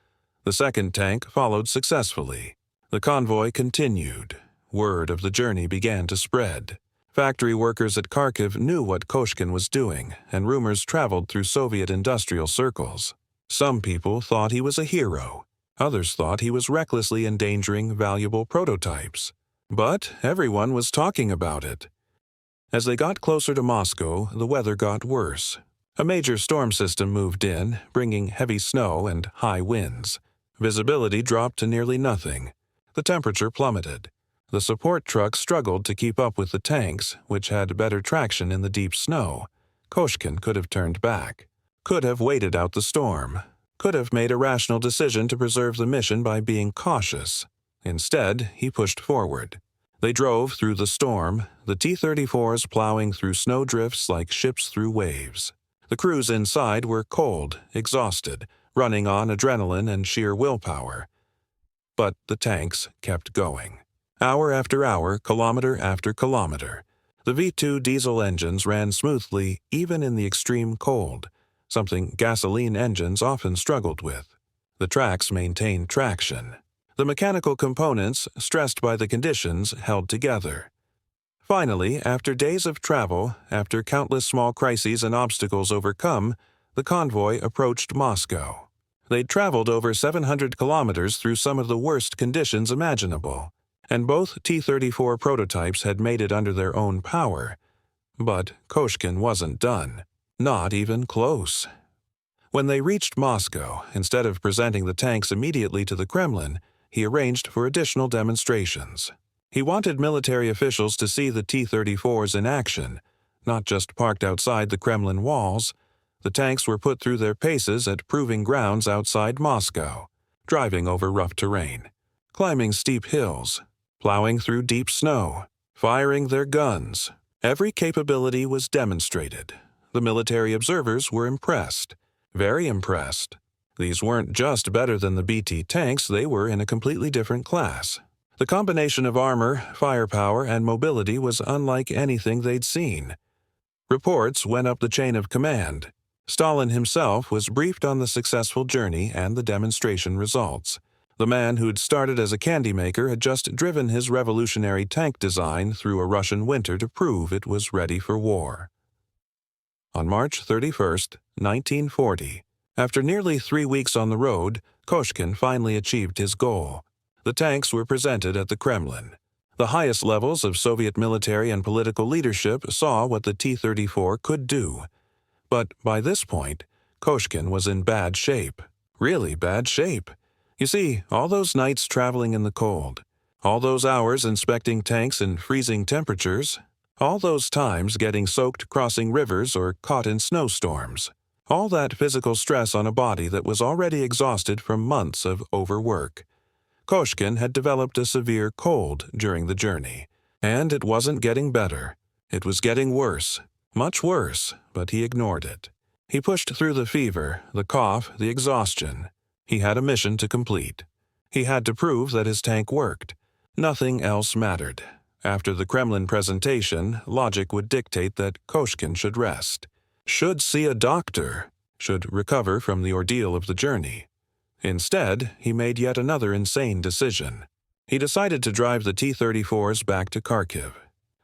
The second tank followed successfully. The convoy continued. Word of the journey began to spread. Factory workers at Kharkiv knew what Koshkin was doing, and rumors traveled through Soviet industrial circles. Some people thought he was a hero. Others thought he was recklessly endangering valuable prototypes. But everyone was talking about it. As they got closer to Moscow, the weather got worse. A major storm system moved in, bringing heavy snow and high winds. Visibility dropped to nearly nothing. The temperature plummeted. The support trucks struggled to keep up with the tanks, which had better traction in the deep snow. Koshkin could have turned back, could have waited out the storm, could have made a rational decision to preserve the mission by being cautious. Instead, he pushed forward. They drove through the storm, the T-34s plowing through snowdrifts like ships through waves. The crews inside were cold, exhausted, running on adrenaline and sheer willpower. But the tanks kept going. Hour after hour, kilometer after kilometer. The V2 diesel engines ran smoothly even in the extreme cold, something gasoline engines often struggled with. The tracks maintained traction. The mechanical components, stressed by the conditions, held together. Finally, after days of travel, after countless small crises and obstacles overcome, the convoy approached Moscow. They'd traveled over 700 kilometers through some of the worst conditions imaginable, and both T-34 prototypes had made it under their own power. But Koshkin wasn't done. Not even close. When they reached Moscow, instead of presenting the tanks immediately to the Kremlin, he arranged for additional demonstrations. He wanted military officials to see the T-34s in action, not just parked outside the Kremlin walls. The tanks were put through their paces at proving grounds outside Moscow, driving over rough terrain, climbing steep hills, plowing through deep snow, firing their guns. Every capability was demonstrated. The military observers were impressed, very impressed. These weren't just better than the BT tanks, they were in a completely different class. The combination of armor, firepower, and mobility was unlike anything they'd seen. Reports went up the chain of command. Stalin himself was briefed on the successful journey and the demonstration results. The man who'd started as a candy maker had just driven his revolutionary tank design through a Russian winter to prove it was ready for war. On March 31, 1940, after nearly 3 weeks on the road, Koshkin finally achieved his goal. The tanks were presented at the Kremlin. The highest levels of Soviet military and political leadership saw what the T-34 could do. But by this point, Koshkin was in bad shape. Really bad shape. You see, all those nights traveling in the cold, all those hours inspecting tanks in freezing temperatures, all those times getting soaked crossing rivers or caught in snowstorms, all that physical stress on a body that was already exhausted from months of overwork. Koshkin had developed a severe cold during the journey, and it wasn't getting better. It was getting worse, much worse, but he ignored it. He pushed through the fever, the cough, the exhaustion. He had a mission to complete. He had to prove that his tank worked. Nothing else mattered. After the Kremlin presentation, logic would dictate that Koshkin should rest, should see a doctor, should recover from the ordeal of the journey. Instead, he made yet another insane decision. He decided to drive the T-34s back to Kharkiv,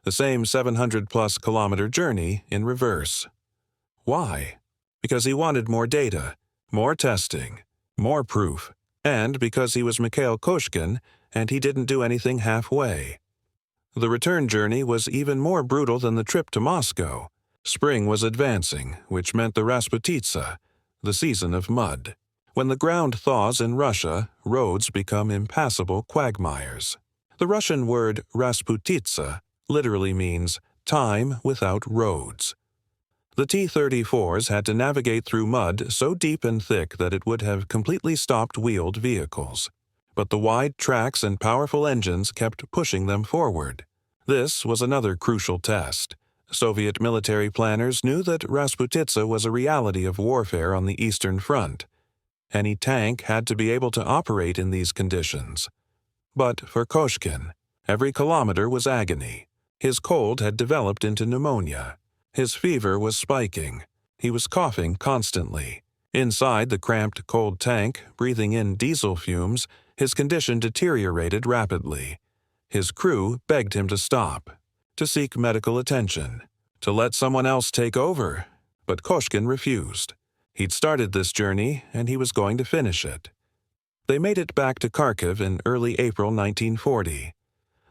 the same 700-plus kilometer journey in reverse. Why? Because he wanted more data, more testing, more proof, and because he was Mikhail Koshkin and he didn't do anything halfway. The return journey was even more brutal than the trip to Moscow. Spring was advancing, which meant the Rasputitsa, the season of mud. When the ground thaws in Russia, roads become impassable quagmires. The Russian word Rasputitsa literally means time without roads. The T-34s had to navigate through mud so deep and thick that it would have completely stopped wheeled vehicles. But the wide tracks and powerful engines kept pushing them forward. This was another crucial test. Soviet military planners knew that Rasputitsa was a reality of warfare on the Eastern Front. Any tank had to be able to operate in these conditions. But for Koshkin, every kilometer was agony. His cold had developed into pneumonia. His fever was spiking. He was coughing constantly. Inside the cramped, cold tank, breathing in diesel fumes, his condition deteriorated rapidly. His crew begged him to stop, to seek medical attention, to let someone else take over. But Koshkin refused. He'd started this journey, and he was going to finish it. They made it back to Kharkiv in early April 1940.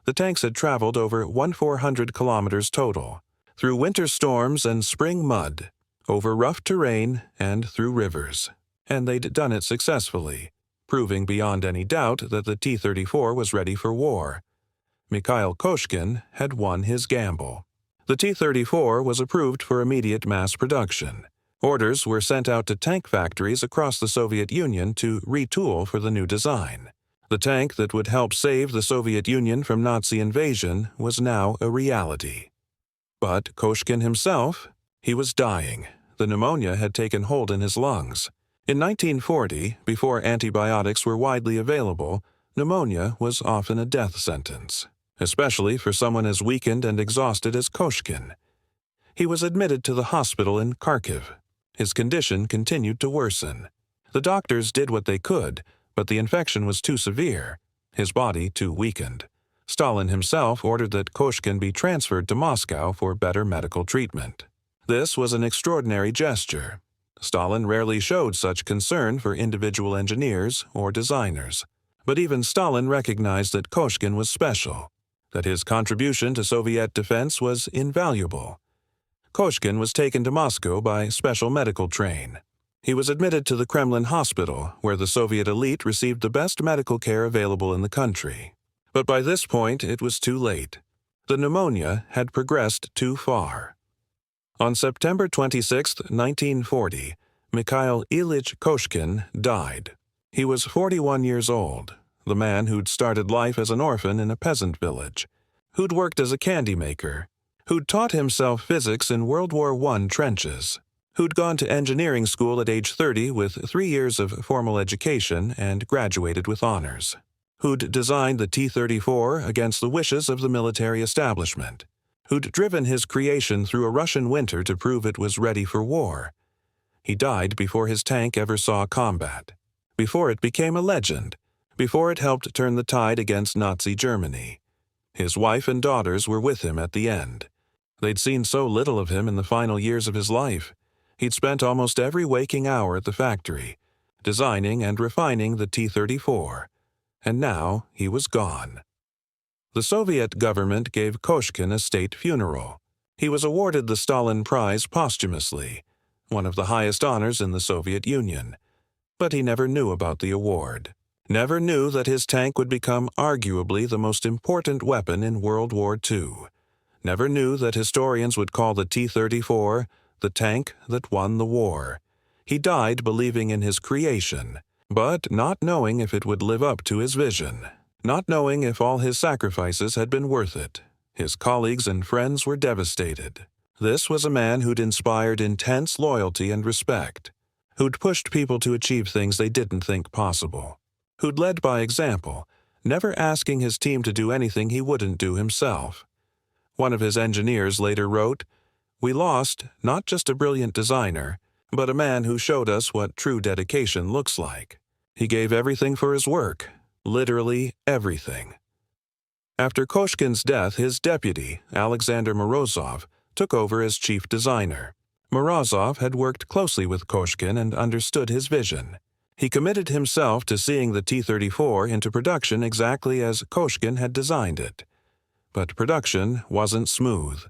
The tanks had traveled over 1,400 kilometers total, through winter storms and spring mud, over rough terrain and through rivers. And they'd done it successfully, proving beyond any doubt that the T-34 was ready for war. Mikhail Koshkin had won his gamble. The T-34 was approved for immediate mass production. Orders were sent out to tank factories across the Soviet Union to retool for the new design. The tank that would help save the Soviet Union from Nazi invasion was now a reality. But Koshkin himself, he was dying. The pneumonia had taken hold in his lungs. In 1940, before antibiotics were widely available, pneumonia was often a death sentence, especially for someone as weakened and exhausted as Koshkin. He was admitted to the hospital in Kharkiv. His condition continued to worsen. The doctors did what they could, but the infection was too severe, his body too weakened. Stalin himself ordered that Koshkin be transferred to Moscow for better medical treatment. This was an extraordinary gesture. Stalin rarely showed such concern for individual engineers or designers. But even Stalin recognized that Koshkin was special, that his contribution to Soviet defense was invaluable. Koshkin was taken to Moscow by special medical train. He was admitted to the Kremlin hospital, where the Soviet elite received the best medical care available in the country. But by this point, it was too late. The pneumonia had progressed too far. On September 26, 1940, Mikhail Ilyich Koshkin died. He was 41 years old, the man who'd started life as an orphan in a peasant village, who'd worked as a candy maker, who'd taught himself physics in World War I trenches, who'd gone to engineering school at age 30 with 3 years of formal education and graduated with honors, who'd designed the T-34 against the wishes of the military establishment, who'd driven his creation through a Russian winter to prove it was ready for war. He died before his tank ever saw combat, before it became a legend, before it helped turn the tide against Nazi Germany. His wife and daughters were with him at the end. They'd seen so little of him in the final years of his life. He'd spent almost every waking hour at the factory, designing and refining the T-34, and now he was gone. The Soviet government gave Koshkin a state funeral. He was awarded the Stalin Prize posthumously, one of the highest honors in the Soviet Union. But he never knew about the award, never knew that his tank would become arguably the most important weapon in World War II, never knew that historians would call the T-34 the tank that won the war. He died believing in his creation, but not knowing if it would live up to his vision, not knowing if all his sacrifices had been worth it. His colleagues and friends were devastated. This was a man who'd inspired intense loyalty and respect, who'd pushed people to achieve things they didn't think possible, who'd led by example, never asking his team to do anything he wouldn't do himself. One of his engineers later wrote, "We lost not just a brilliant designer, but a man who showed us what true dedication looks like. He gave everything for his work, literally everything." After Koshkin's death, his deputy, Alexander Morozov, took over as chief designer. Morozov had worked closely with Koshkin and understood his vision. He committed himself to seeing the T-34 into production exactly as Koshkin had designed it. But production wasn't smooth.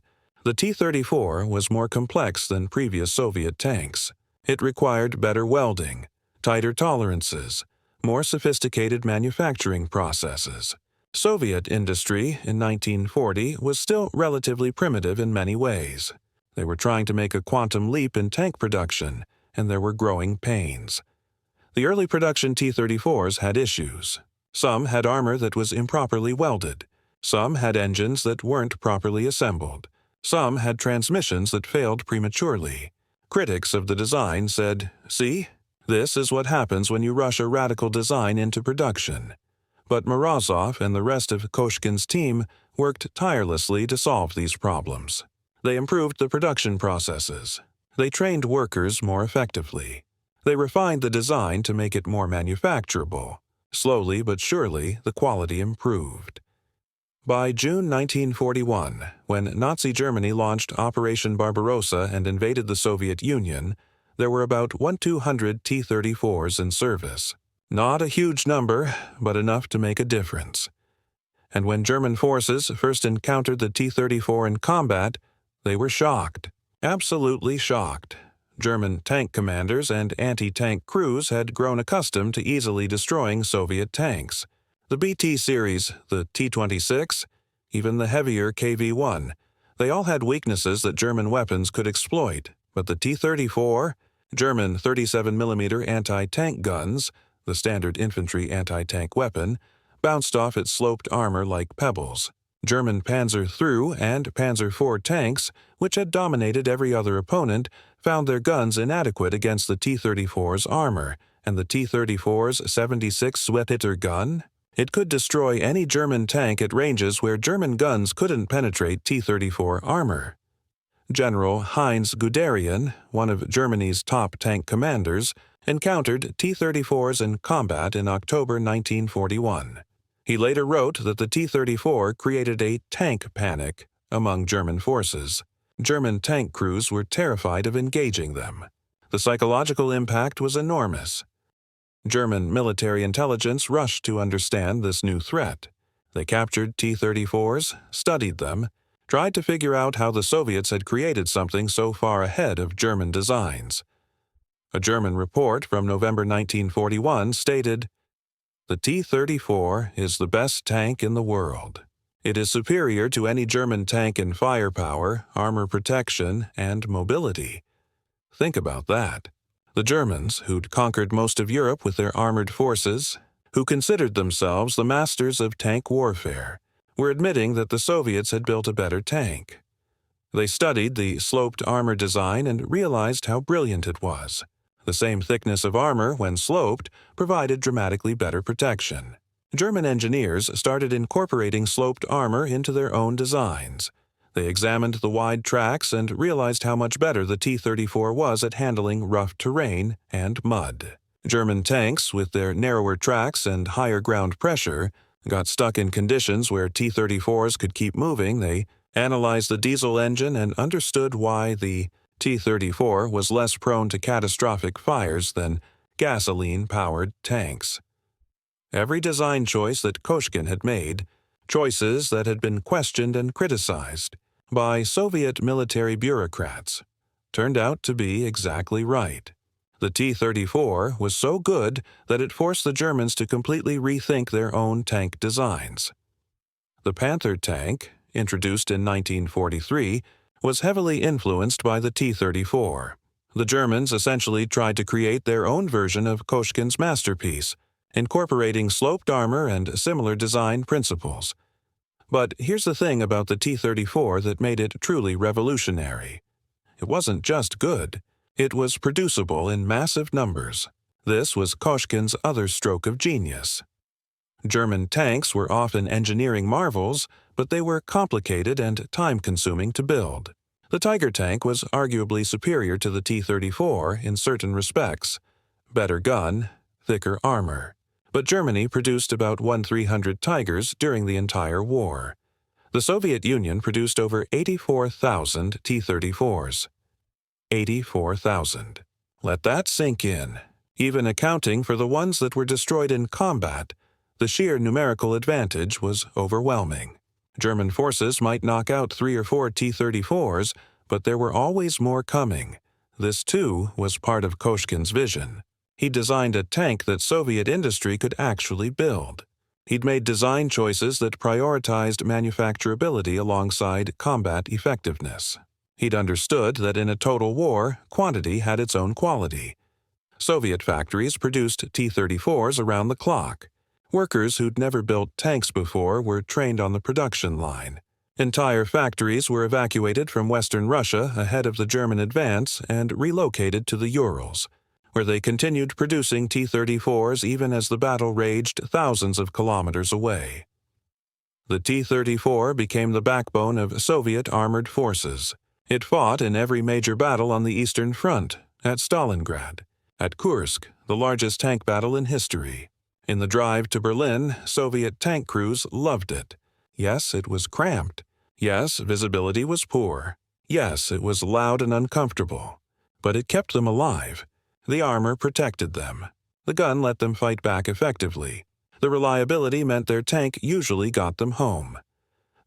The T-34 was more complex than previous Soviet tanks. It required better welding, tighter tolerances, more sophisticated manufacturing processes. Soviet industry in 1940 was still relatively primitive in many ways. They were trying to make a quantum leap in tank production, and there were growing pains. The early production T-34s had issues. Some had armor that was improperly welded. Some had engines that weren't properly assembled. Some had transmissions that failed prematurely. Critics of the design said, "See, this is what happens when you rush a radical design into production." But Morozov and the rest of Koshkin's team worked tirelessly to solve these problems. They improved the production processes. They trained workers more effectively. They refined the design to make it more manufacturable. Slowly but surely, the quality improved. By June 1941, when Nazi Germany launched Operation Barbarossa and invaded the Soviet Union, there were about 1,200 T-34s in service. Not a huge number, but enough to make a difference. And when German forces first encountered the T-34 in combat, they were shocked, absolutely shocked. German tank commanders and anti-tank crews had grown accustomed to easily destroying Soviet tanks. The BT series, the T-26, even the heavier KV-1, they all had weaknesses that German weapons could exploit, but the T-34, German 37mm anti-tank guns, the standard infantry anti-tank weapon, bounced off its sloped armor like pebbles. German Panzer III and Panzer IV tanks, which had dominated every other opponent, found their guns inadequate against the T-34's armor, and the T-34's 76 Sweathitter gun? It could destroy any German tank at ranges where German guns couldn't penetrate T-34 armor. General Heinz Guderian, one of Germany's top tank commanders, encountered T-34s in combat in October 1941. He later wrote that the T-34 created a tank panic among German forces. German tank crews were terrified of engaging them. The psychological impact was enormous. German military intelligence rushed to understand this new threat. They captured T-34s, studied them, tried to figure out how the Soviets had created something so far ahead of German designs. A German report from November 1941 stated, "The T-34 is the best tank in the world. It is superior to any German tank in firepower, armor protection, and mobility." Think about that. The Germans, who'd conquered most of Europe with their armored forces, who considered themselves the masters of tank warfare, were admitting that the Soviets had built a better tank. They studied the sloped armor design and realized how brilliant it was. The same thickness of armor, when sloped, provided dramatically better protection. German engineers started incorporating sloped armor into their own designs. They examined the wide tracks and realized how much better the T-34 was at handling rough terrain and mud. German tanks, with their narrower tracks and higher ground pressure, got stuck in conditions where T-34s could keep moving. They analyzed the diesel engine and understood why the T-34 was less prone to catastrophic fires than gasoline-powered tanks. Every design choice that Koshkin had made, choices that had been questioned and criticized by Soviet military bureaucrats, turned out to be exactly right. The T-34 was so good that it forced the Germans to completely rethink their own tank designs. The Panther tank, introduced in 1943, was heavily influenced by the T-34. The Germans essentially tried to create their own version of Koshkin's masterpiece, incorporating sloped armor and similar design principles. But here's the thing about the T-34 that made it truly revolutionary. It wasn't just good. It was producible in massive numbers. This was Koshkin's other stroke of genius. German tanks were often engineering marvels, but they were complicated and time-consuming to build. The Tiger tank was arguably superior to the T-34 in certain respects. Better gun, thicker armor. But Germany produced about 1,300 Tigers during the entire war. The Soviet Union produced over 84,000 T-34s. 84,000. Let that sink in. Even accounting for the ones that were destroyed in combat, the sheer numerical advantage was overwhelming. German forces might knock out 3 or 4 T-34s, but there were always more coming. This, too, was part of Koshkin's vision. He designed a tank that Soviet industry could actually build. He'd made design choices that prioritized manufacturability alongside combat effectiveness. He'd understood that in a total war, quantity had its own quality. Soviet factories produced T-34s around the clock. Workers who'd never built tanks before were trained on the production line. Entire factories were evacuated from Western Russia ahead of the German advance and relocated to the Urals, where they continued producing T-34s even as the battle raged thousands of kilometers away. The T-34 became the backbone of Soviet armored forces. It fought in every major battle on the Eastern Front, at Stalingrad, at Kursk, the largest tank battle in history. In the drive to Berlin, Soviet tank crews loved it. Yes, it was cramped. Yes, visibility was poor. Yes, it was loud and uncomfortable. But it kept them alive. The armor protected them. The gun let them fight back effectively. The reliability meant their tank usually got them home.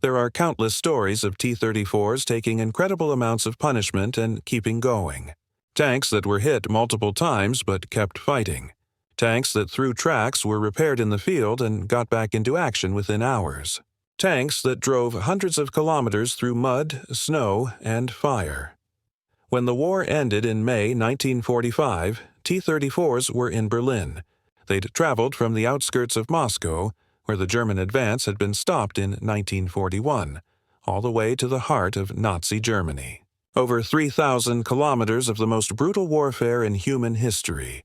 There are countless stories of T-34s taking incredible amounts of punishment and keeping going. Tanks that were hit multiple times but kept fighting. Tanks that through tracks were repaired in the field and got back into action within hours. Tanks that drove hundreds of kilometers through mud, snow, and fire. When the war ended in May 1945, T-34s were in Berlin. They'd traveled from the outskirts of Moscow, where the German advance had been stopped in 1941, all the way to the heart of Nazi Germany. Over 3,000 kilometers of the most brutal warfare in human history.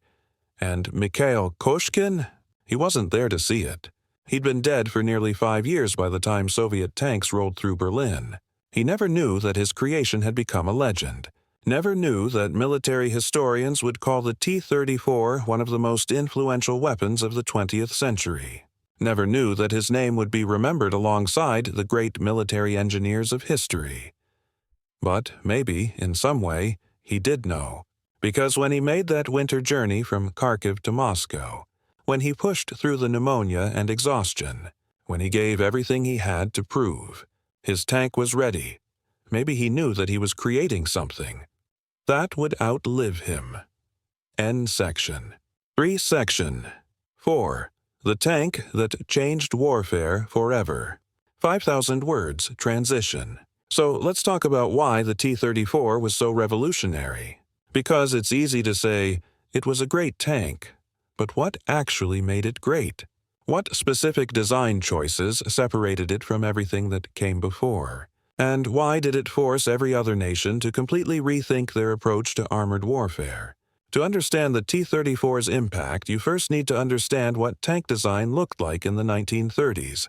And Mikhail Koshkin? He wasn't there to see it. He'd been dead for nearly 5 years by the time Soviet tanks rolled through Berlin. He never knew that his creation had become a legend. Never knew that military historians would call the T-34 one of the most influential weapons of the 20th century. never knew that his name would be remembered alongside the great military engineers of history. But maybe, in some way, he did know, because when he made that winter journey from Kharkiv to Moscow, when he pushed through the pneumonia and exhaustion, when he gave everything he had to prove, his tank was ready. Maybe he knew that he was creating something that would outlive him. End section. 3 section. 4. The tank that changed warfare forever. 5,000 words, transition. So let's talk about why the T-34 was so revolutionary. Because it's easy to say, it was a great tank. But what actually made it great? What specific design choices separated it from everything that came before? And why did it force every other nation to completely rethink their approach to armored warfare? To understand the T-34's impact, you first need to understand what tank design looked like in the 1930s.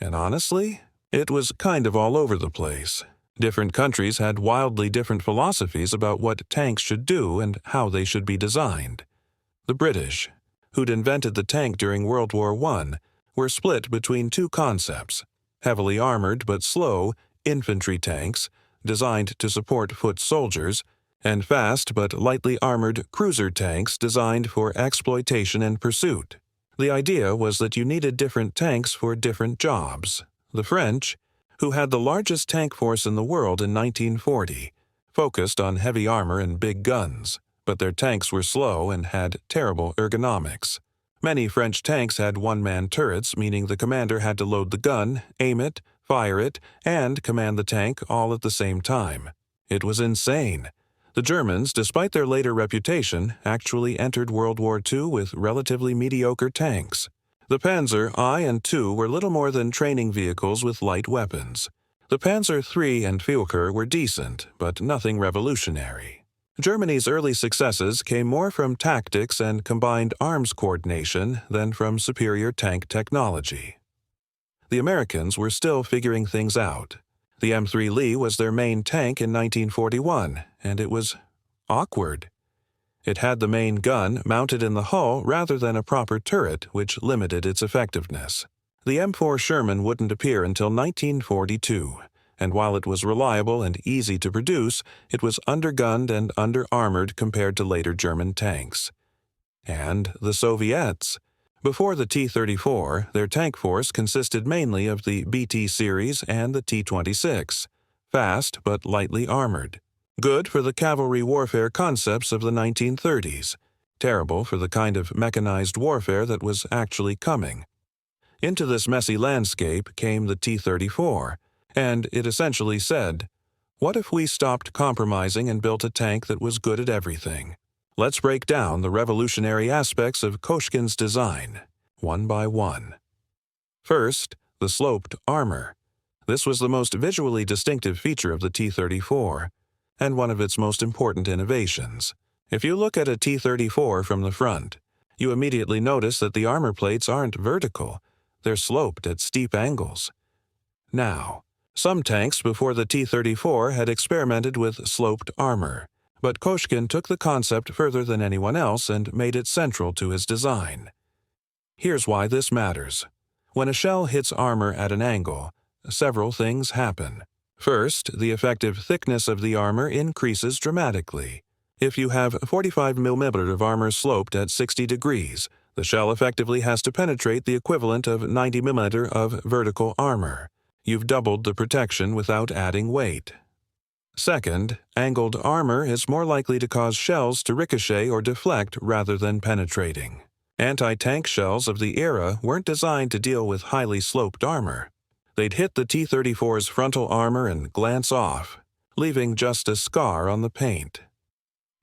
And honestly, it was kind of all over the place. Different countries had wildly different philosophies about what tanks should do and how they should be designed. The British, who'd invented the tank during World War I, were split between two concepts: heavily armored but slow infantry tanks, designed to support foot soldiers, and fast but lightly armored cruiser tanks designed for exploitation and pursuit. The idea was that you needed different tanks for different jobs. The French, who had the largest tank force in the world in 1940, focused on heavy armor and big guns, but their tanks were slow and had terrible ergonomics. Many French tanks had one-man turrets, meaning the commander had to load the gun, aim it, fire it, and command the tank all at the same time. It was insane. The Germans, despite their later reputation, actually entered World War II with relatively mediocre tanks. The Panzer I and II were little more than training vehicles with light weapons. The Panzer III and Führer were decent, but nothing revolutionary. Germany's early successes came more from tactics and combined arms coordination than from superior tank technology. The Americans were still figuring things out. The M3 Lee was their main tank in 1941, and it was awkward. It had the main gun mounted in the hull rather than a proper turret, which limited its effectiveness. The M4 Sherman wouldn't appear until 1942, and while it was reliable and easy to produce, it was undergunned and under-armored compared to later German tanks. And the Soviets. Before the T-34, their tank force consisted mainly of the BT series and the T-26, fast but lightly armored. Good for the cavalry warfare concepts of the 1930s, terrible for the kind of mechanized warfare that was actually coming. Into this messy landscape came the T-34, and it essentially said, what if we stopped compromising and built a tank that was good at everything? Let's break down the revolutionary aspects of Koshkin's design, one by one. First, the sloped armor. This was the most visually distinctive feature of the T-34, and one of its most important innovations. If you look at a T-34 from the front, you immediately notice that the armor plates aren't vertical, they're sloped at steep angles. Now, some tanks before the T-34 had experimented with sloped armor, but Koshkin took the concept further than anyone else and made it central to his design. Here's why this matters. When a shell hits armor at an angle, several things happen. First, the effective thickness of the armor increases dramatically. If you have 45 mm of armor sloped at 60 degrees, the shell effectively has to penetrate the equivalent of 90 mm of vertical armor. You've doubled the protection without adding weight. Second, angled armor is more likely to cause shells to ricochet or deflect rather than penetrating. Anti-tank shells of the era weren't designed to deal with highly sloped armor. They'd hit the T-34's frontal armor and glance off, leaving just a scar on the paint.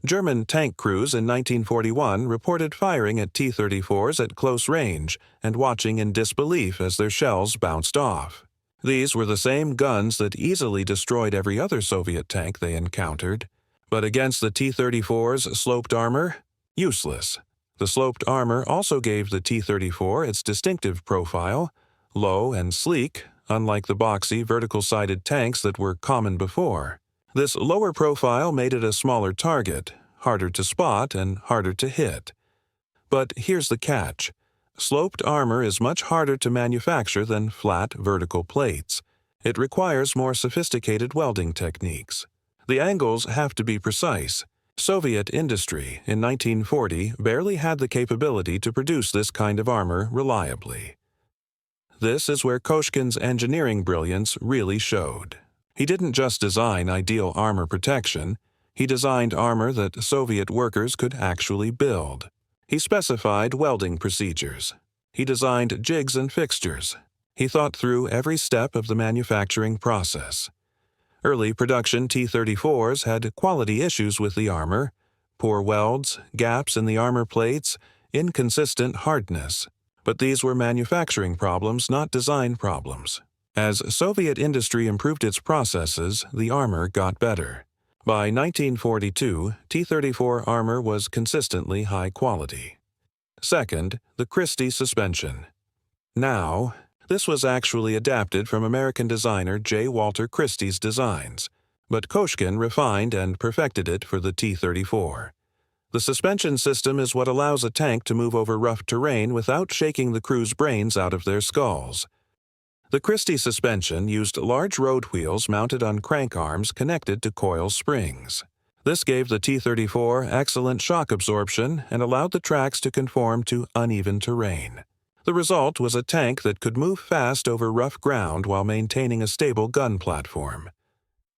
German tank crews in 1941 reported firing at T-34s at close range and watching in disbelief as their shells bounced off. These were the same guns that easily destroyed every other Soviet tank they encountered, but against the T-34's sloped armor, useless. The sloped armor also gave the T-34 its distinctive profile, low and sleek, unlike the boxy, vertical-sided tanks that were common before. This lower profile made it a smaller target, harder to spot and harder to hit. But here's the catch. Sloped armor is much harder to manufacture than flat vertical plates. It requires more sophisticated welding techniques. The angles have to be precise. Soviet industry in 1940 barely had the capability to produce this kind of armor reliably. This is where Koshkin's engineering brilliance really showed. He didn't just design ideal armor protection, he designed armor that Soviet workers could actually build. He specified welding procedures. He designed jigs and fixtures. He thought through every step of the manufacturing process. Early production T-34s had quality issues with the armor: poor welds, gaps in the armor plates, inconsistent hardness. But these were manufacturing problems, not design problems. As Soviet industry improved its processes, the armor got better. By 1942, T-34 armor was consistently high quality. Second, the Christie suspension. Now, this was actually adapted from American designer J. Walter Christie's designs, but Koshkin refined and perfected it for the T-34. The suspension system is what allows a tank to move over rough terrain without shaking the crew's brains out of their skulls. The Christie suspension used large road wheels mounted on crank arms connected to coil springs. This gave the T-34 excellent shock absorption and allowed the tracks to conform to uneven terrain. The result was a tank that could move fast over rough ground while maintaining a stable gun platform.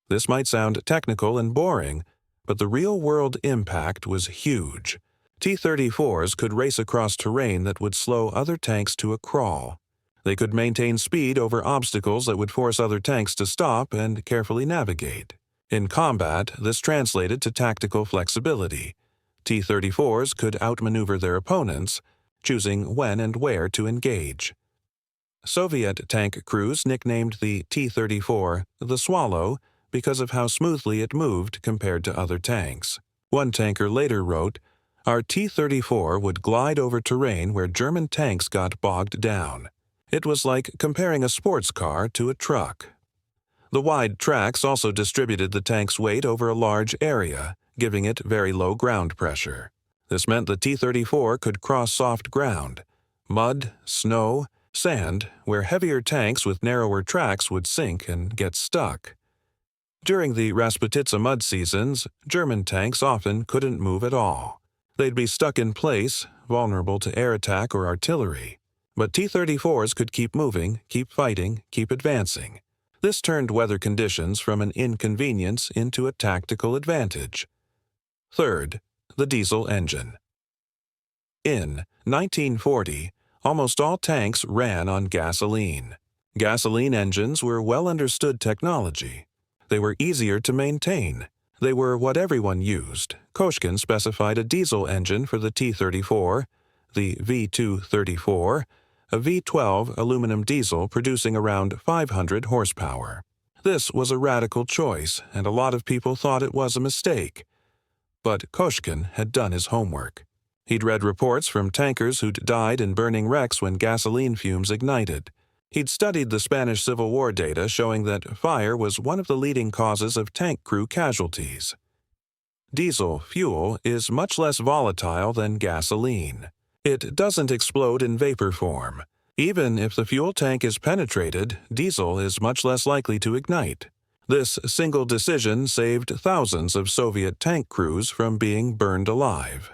This might sound technical and boring, but the real-world impact was huge. T-34s could race across terrain that would slow other tanks to a crawl. They could maintain speed over obstacles that would force other tanks to stop and carefully navigate. In combat, this translated to tactical flexibility. T-34s could outmaneuver their opponents, choosing when and where to engage. Soviet tank crews nicknamed the T-34 the Swallow because of how smoothly it moved compared to other tanks. One tanker later wrote, "Our T-34 would glide over terrain where German tanks got bogged down. It was like comparing a sports car to a truck." The wide tracks also distributed the tank's weight over a large area, giving it very low ground pressure. This meant the T-34 could cross soft ground, mud, snow, sand, where heavier tanks with narrower tracks would sink and get stuck. During the Rasputitsa mud seasons, German tanks often couldn't move at all. They'd be stuck in place, vulnerable to air attack or artillery. But T-34s could keep moving, keep fighting, keep advancing. This turned weather conditions from an inconvenience into a tactical advantage. Third, the diesel engine. In 1940, almost all tanks ran on gasoline. Gasoline engines were well-understood technology. They were easier to maintain. They were what everyone used. Koshkin specified a diesel engine for the T-34, the V2-34, a V12 aluminum diesel producing around 500 horsepower. This was a radical choice, and a lot of people thought it was a mistake. But Koshkin had done his homework. He'd read reports from tankers who'd died in burning wrecks when gasoline fumes ignited. He'd studied the Spanish Civil War data showing that fire was one of the leading causes of tank crew casualties. Diesel fuel is much less volatile than gasoline. It doesn't explode in vapor form. Even if the fuel tank is penetrated, diesel is much less likely to ignite. This single decision saved thousands of Soviet tank crews from being burned alive.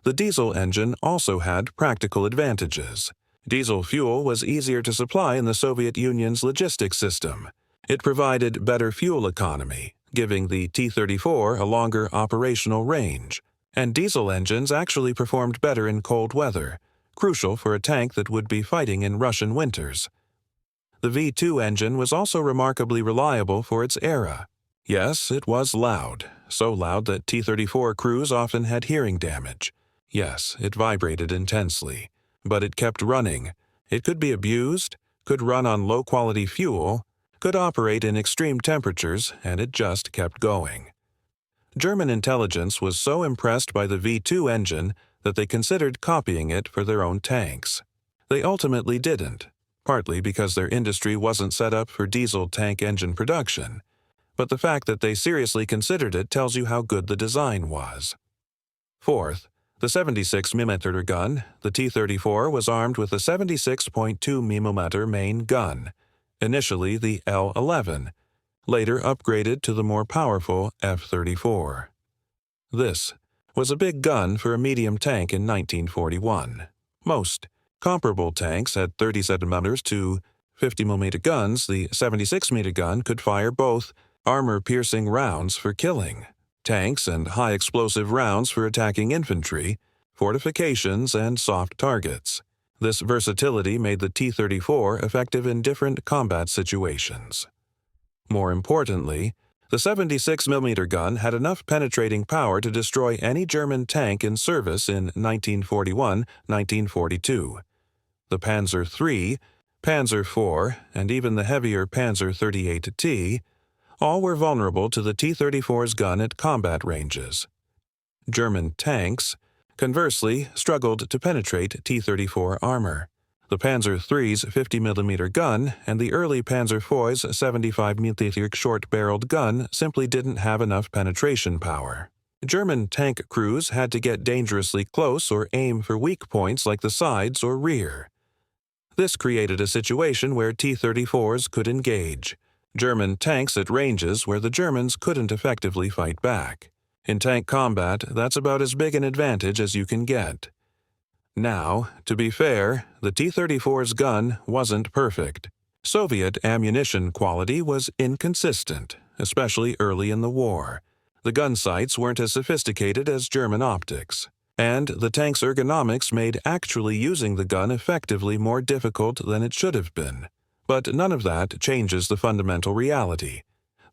The diesel engine also had practical advantages. Diesel fuel was easier to supply in the Soviet Union's logistics system. It provided better fuel economy, giving the T-34 a longer operational range. And diesel engines actually performed better in cold weather, crucial for a tank that would be fighting in Russian winters. The V2 engine was also remarkably reliable for its era. Yes, it was loud, so loud that T-34 crews often had hearing damage. Yes, it vibrated intensely, but it kept running. It could be abused, could run on low-quality fuel, could operate in extreme temperatures, and it just kept going. German intelligence was so impressed by the V2 engine that they considered copying it for their own tanks. They ultimately didn't, partly because their industry wasn't set up for diesel tank engine production, but the fact that they seriously considered it tells you how good the design was. Fourth, The 76mm gun, the T-34 was armed with a 76.2mm main gun, initially the L-11, later upgraded to the more powerful F-34. This was a big gun for a medium tank in 1941. Most comparable tanks had 37mm to 50mm guns. The 76mm gun could fire both armor-piercing rounds for killing, tanks and high-explosive rounds for attacking infantry, fortifications, and soft targets. This versatility made the T-34 effective in different combat situations. More importantly, the 76mm gun had enough penetrating power to destroy any German tank in service in 1941-1942. The Panzer III, Panzer IV, and even the heavier Panzer 38T all were vulnerable to the T-34's gun at combat ranges. German tanks, conversely, struggled to penetrate T-34 armor. The Panzer III's 50mm gun and the early Panzer IV's 75mm short-barreled gun simply didn't have enough penetration power. German tank crews had to get dangerously close or aim for weak points like the sides or rear. This created a situation where T-34s could engage German tanks at ranges where the Germans couldn't effectively fight back. In tank combat, that's about as big an advantage as you can get. Now, to be fair, the T-34's gun wasn't perfect. Soviet ammunition quality was inconsistent, especially early in the war. The gun sights weren't as sophisticated as German optics, and the tank's ergonomics made actually using the gun effectively more difficult than it should have been. But none of that changes the fundamental reality.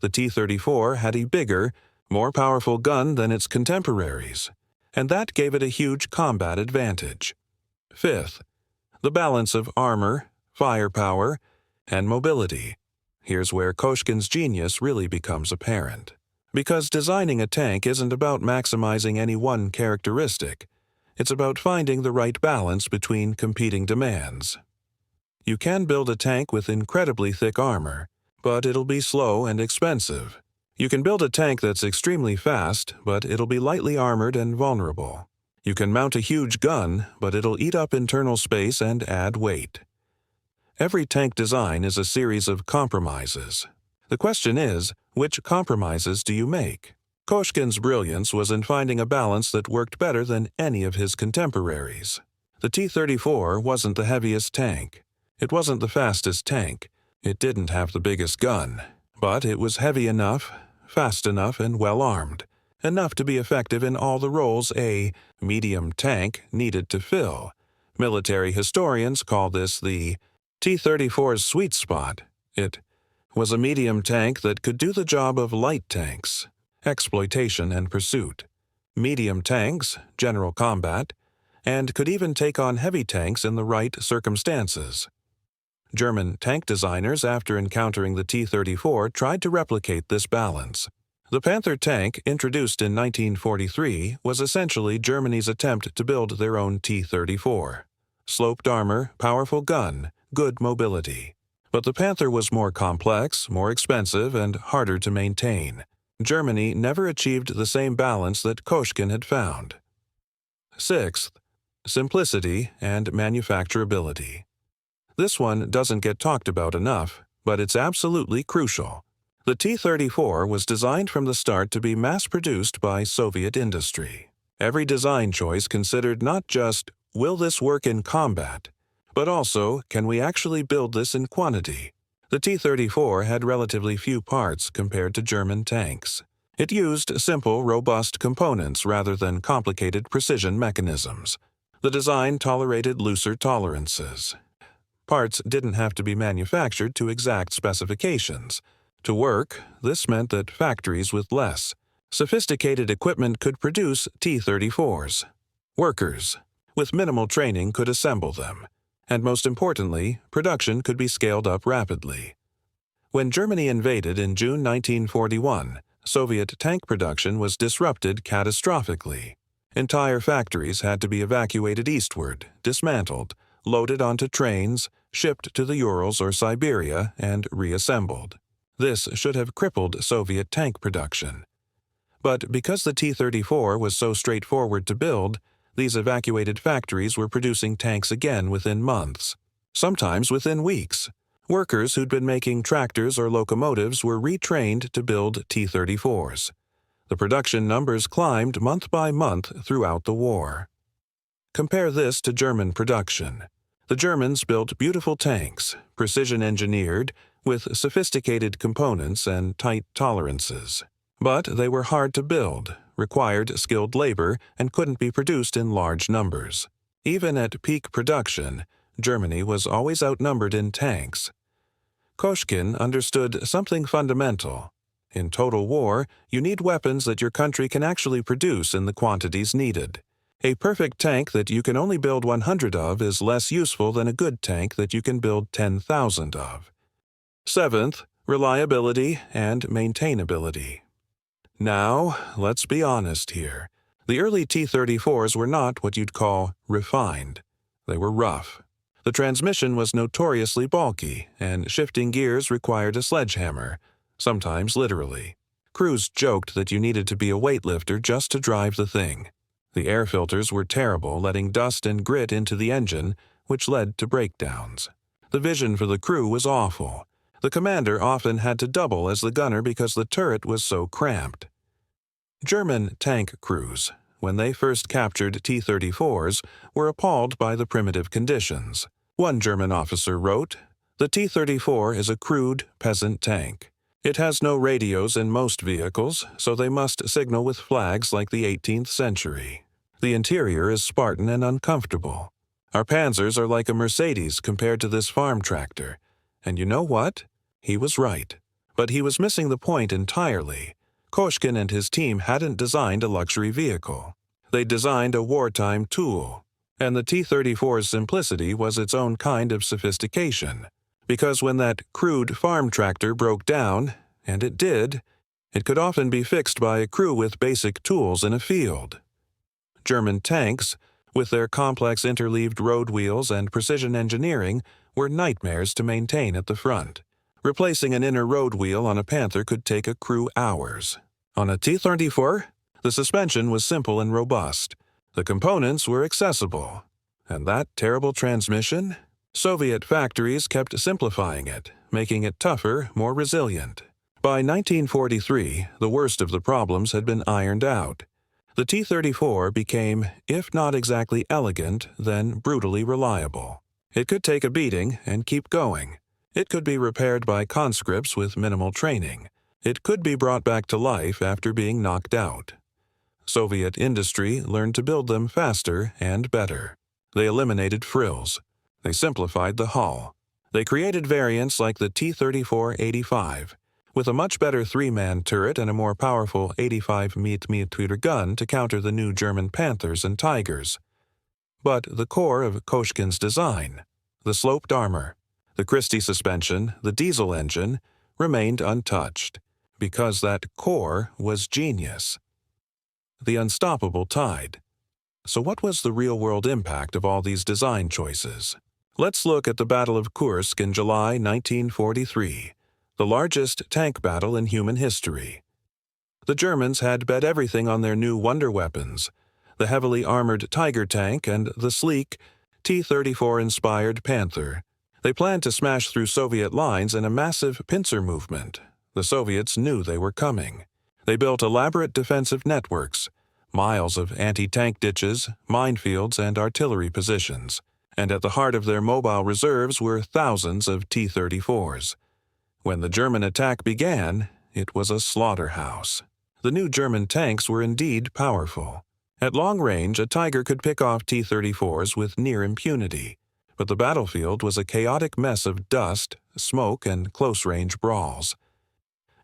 The T-34 had a bigger, more powerful gun than its contemporaries, and that gave it a huge combat advantage. Fifth, the balance of armor, firepower, and mobility. Here's where Koshkin's genius really becomes apparent. Because designing a tank isn't about maximizing any one characteristic, it's about finding the right balance between competing demands. You can build a tank with incredibly thick armor, but it'll be slow and expensive. You can build a tank that's extremely fast, but it'll be lightly armored and vulnerable. You can mount a huge gun, but it'll eat up internal space and add weight. Every tank design is a series of compromises. The question is, which compromises do you make? Koshkin's brilliance was in finding a balance that worked better than any of his contemporaries. The T-34 wasn't the heaviest tank. It wasn't the fastest tank. It didn't have the biggest gun. But it was heavy enough, fast enough, and well-armed, enough to be effective in all the roles a medium tank needed to fill. Military historians call this the T-34's sweet spot. It was a medium tank that could do the job of light tanks, exploitation and pursuit, medium tanks, general combat, and could even take on heavy tanks in the right circumstances. German tank designers, after encountering the T-34, tried to replicate this balance. The Panther tank, introduced in 1943, was essentially Germany's attempt to build their own T-34. Sloped armor, powerful gun, good mobility. But the Panther was more complex, more expensive, and harder to maintain. Germany never achieved the same balance that Koshkin had found. Sixth, simplicity and manufacturability. This one doesn't get talked about enough, but it's absolutely crucial. The T-34 was designed from the start to be mass-produced by Soviet industry. Every design choice considered not just, will this work in combat, but also, can we actually build this in quantity? The T-34 had relatively few parts compared to German tanks. It used simple, robust components rather than complicated precision mechanisms. The design tolerated looser tolerances. Parts didn't have to be manufactured to exact specifications. To work, this meant that factories with less sophisticated equipment could produce T-34s. Workers, with minimal training, could assemble them. And most importantly, production could be scaled up rapidly. When Germany invaded in June 1941, Soviet tank production was disrupted catastrophically. Entire factories had to be evacuated eastward, dismantled, loaded onto trains, shipped to the Urals or Siberia, and reassembled. This should have crippled Soviet tank production. But because the T-34 was so straightforward to build, These evacuated factories were producing tanks again within months, sometimes within weeks. Workers who'd been making tractors or locomotives were retrained to build T-34s. The production numbers climbed month by month throughout the war. Compare this to German production. The Germans built beautiful tanks, precision-engineered, with sophisticated components and tight tolerances. But they were hard to build, required skilled labor, and couldn't be produced in large numbers. Even at peak production, Germany was always outnumbered in tanks. Koshkin understood something fundamental. In total war, you need weapons that your country can actually produce in the quantities needed. A perfect tank that you can only build 100 of is less useful than a good tank that you can build 10,000 of. Seventh, reliability and maintainability. Now, let's be honest here. The early T-34s were not what you'd call refined. They were rough. The transmission was notoriously bulky, and shifting gears required a sledgehammer, sometimes literally. Crews joked that you needed to be a weightlifter just to drive the thing. The air filters were terrible, letting dust and grit into the engine, which led to breakdowns. The vision for the crew was awful. The commander often had to double as the gunner because the turret was so cramped. German tank crews, when they first captured T-34s, were appalled by the primitive conditions. One German officer wrote, "The T-34 is a crude peasant tank. It has no radios in most vehicles, so they must signal with flags like the 18th century. The interior is Spartan and uncomfortable. Our Panzers are like a Mercedes compared to this farm tractor." And you know what? He was right. But he was missing the point entirely. Koshkin and his team hadn't designed a luxury vehicle. They designed a wartime tool. And the T-34's simplicity was its own kind of sophistication. Because when that crude farm tractor broke down, and it did, it could often be fixed by a crew with basic tools in a field. German tanks, with their complex interleaved road wheels and precision engineering, were nightmares to maintain at the front. Replacing an inner road wheel on a Panther could take a crew hours. On a T-34, the suspension was simple and robust. The components were accessible. And that terrible transmission? Soviet factories kept simplifying it, making it tougher, more resilient. By 1943, the worst of the problems had been ironed out. The T-34 became, if not exactly elegant, then brutally reliable. It could take a beating and keep going. It could be repaired by conscripts with minimal training. It could be brought back to life after being knocked out. Soviet industry learned to build them faster and better. They eliminated frills. They simplified the hull. They created variants like the T-34-85, with a much better 3-man turret and a more powerful 85 mm gun to counter the new German Panthers and Tigers. But the core of Koshkin's design, the sloped armor, the Christie suspension, the diesel engine, remained untouched, because that core was genius. The unstoppable tide. So what was the real-world impact of all these design choices? Let's look at the Battle of Kursk in July 1943, the largest tank battle in human history. The Germans had bet everything on their new wonder weapons, the heavily armored Tiger tank and the sleek T-34-inspired Panther. They planned to smash through Soviet lines in a massive pincer movement. The Soviets knew they were coming. They built elaborate defensive networks, miles of anti-tank ditches, minefields, and artillery positions. And at the heart of their mobile reserves were thousands of T-34s. When the German attack began, it was a slaughterhouse. The new German tanks were indeed powerful. At long range, a Tiger could pick off T-34s with near impunity, but the battlefield was a chaotic mess of dust, smoke, and close-range brawls.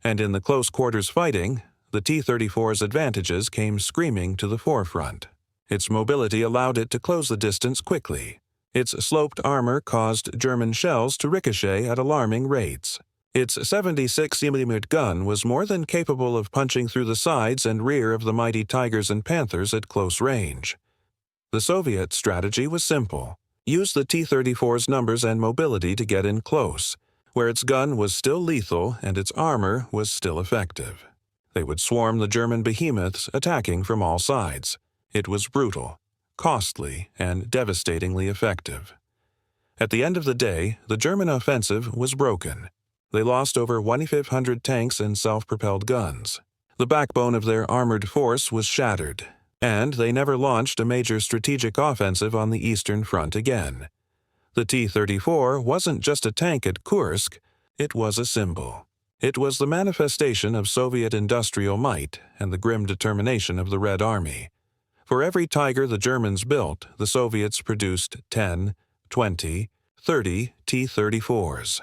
And in the close-quarters fighting, the T-34's advantages came screaming to the forefront. Its mobility allowed it to close the distance quickly. Its sloped armor caused German shells to ricochet at alarming rates. Its 76 mm gun was more than capable of punching through the sides and rear of the mighty Tigers and Panthers at close range. The Soviet strategy was simple. Use the T-34's numbers and mobility to get in close, where its gun was still lethal and its armor was still effective. They would swarm the German behemoths, attacking from all sides. It was brutal, costly, and devastatingly effective. At the end of the day, the German offensive was broken. They lost over 2,500 tanks and self-propelled guns. The backbone of their armored force was shattered, and they never launched a major strategic offensive on the Eastern Front again. The T-34 wasn't just a tank at Kursk, it was a symbol. It was the manifestation of Soviet industrial might and the grim determination of the Red Army. For every Tiger the Germans built, the Soviets produced 10, 20, 30 T-34s.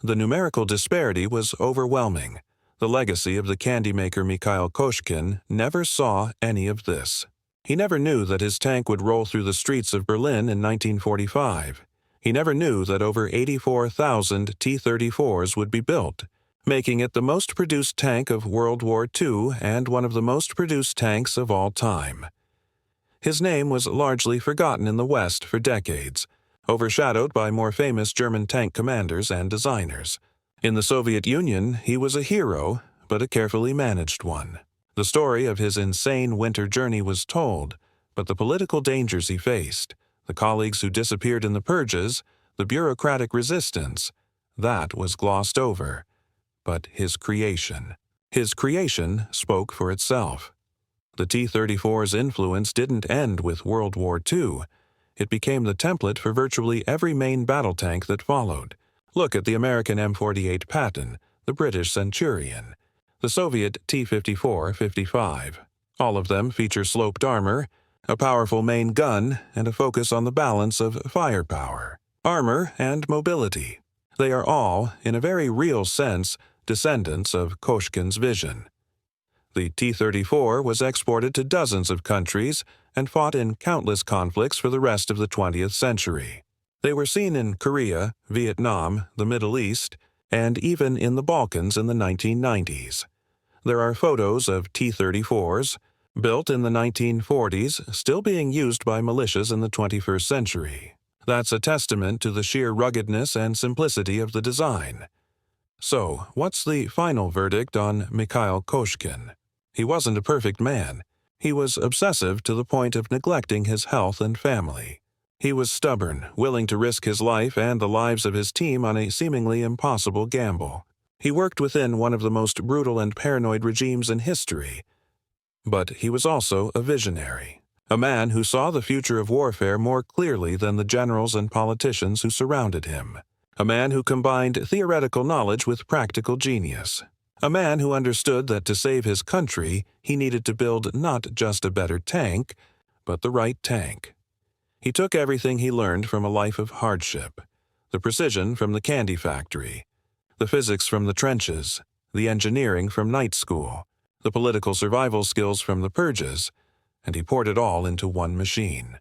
The numerical disparity was overwhelming. The legacy of the candy maker Mikhail Koshkin never saw any of this. He never knew that his tank would roll through the streets of Berlin in 1945. He never knew that over 84,000 T-34s would be built, making it the most produced tank of World War II and one of the most produced tanks of all time. His name was largely forgotten in the West for decades, overshadowed by more famous German tank commanders and designers. In the Soviet Union, he was a hero, but a carefully managed one. The story of his insane winter journey was told, but the political dangers he faced, the colleagues who disappeared in the purges, the bureaucratic resistance, that was glossed over. But his creation spoke for itself. The T-34's influence didn't end with World War II. It became the template for virtually every main battle tank that followed. Look at the American M48 Patton, the British Centurion, the Soviet T-54-55. All of them feature sloped armor, a powerful main gun, and a focus on the balance of firepower, armor, and mobility. They are all, in a very real sense, descendants of Koshkin's vision. The T-34 was exported to dozens of countries and fought in countless conflicts for the rest of the 20th century. They were seen in Korea, Vietnam, the Middle East, and even in the Balkans in the 1990s. There are photos of T-34s, built in the 1940s, still being used by militias in the 21st century. That's a testament to the sheer ruggedness and simplicity of the design. So, what's the final verdict on Mikhail Koshkin? He wasn't a perfect man. He was obsessive to the point of neglecting his health and family. He was stubborn, willing to risk his life and the lives of his team on a seemingly impossible gamble. He worked within one of the most brutal and paranoid regimes in history. But he was also a visionary, a man who saw the future of warfare more clearly than the generals and politicians who surrounded him. A man who combined theoretical knowledge with practical genius. A man who understood that to save his country, he needed to build not just a better tank, but the right tank. He took everything he learned from a life of hardship, the precision from the candy factory, the physics from the trenches, the engineering from night school, the political survival skills from the purges, and he poured it all into one machine.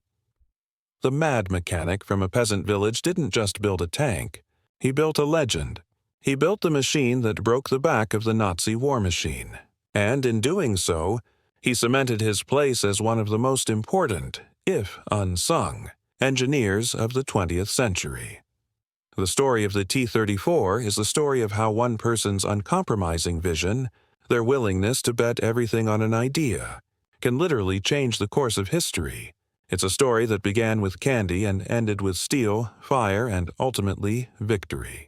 The mad mechanic from a peasant village didn't just build a tank. He built a legend. He built the machine that broke the back of the Nazi war machine. And in doing so, he cemented his place as one of the most important, if unsung, engineers of the 20th century. The story of the T-34 is the story of how one person's uncompromising vision, their willingness to bet everything on an idea, can literally change the course of history. It's a story that began with candy and ended with steel, fire, and ultimately victory.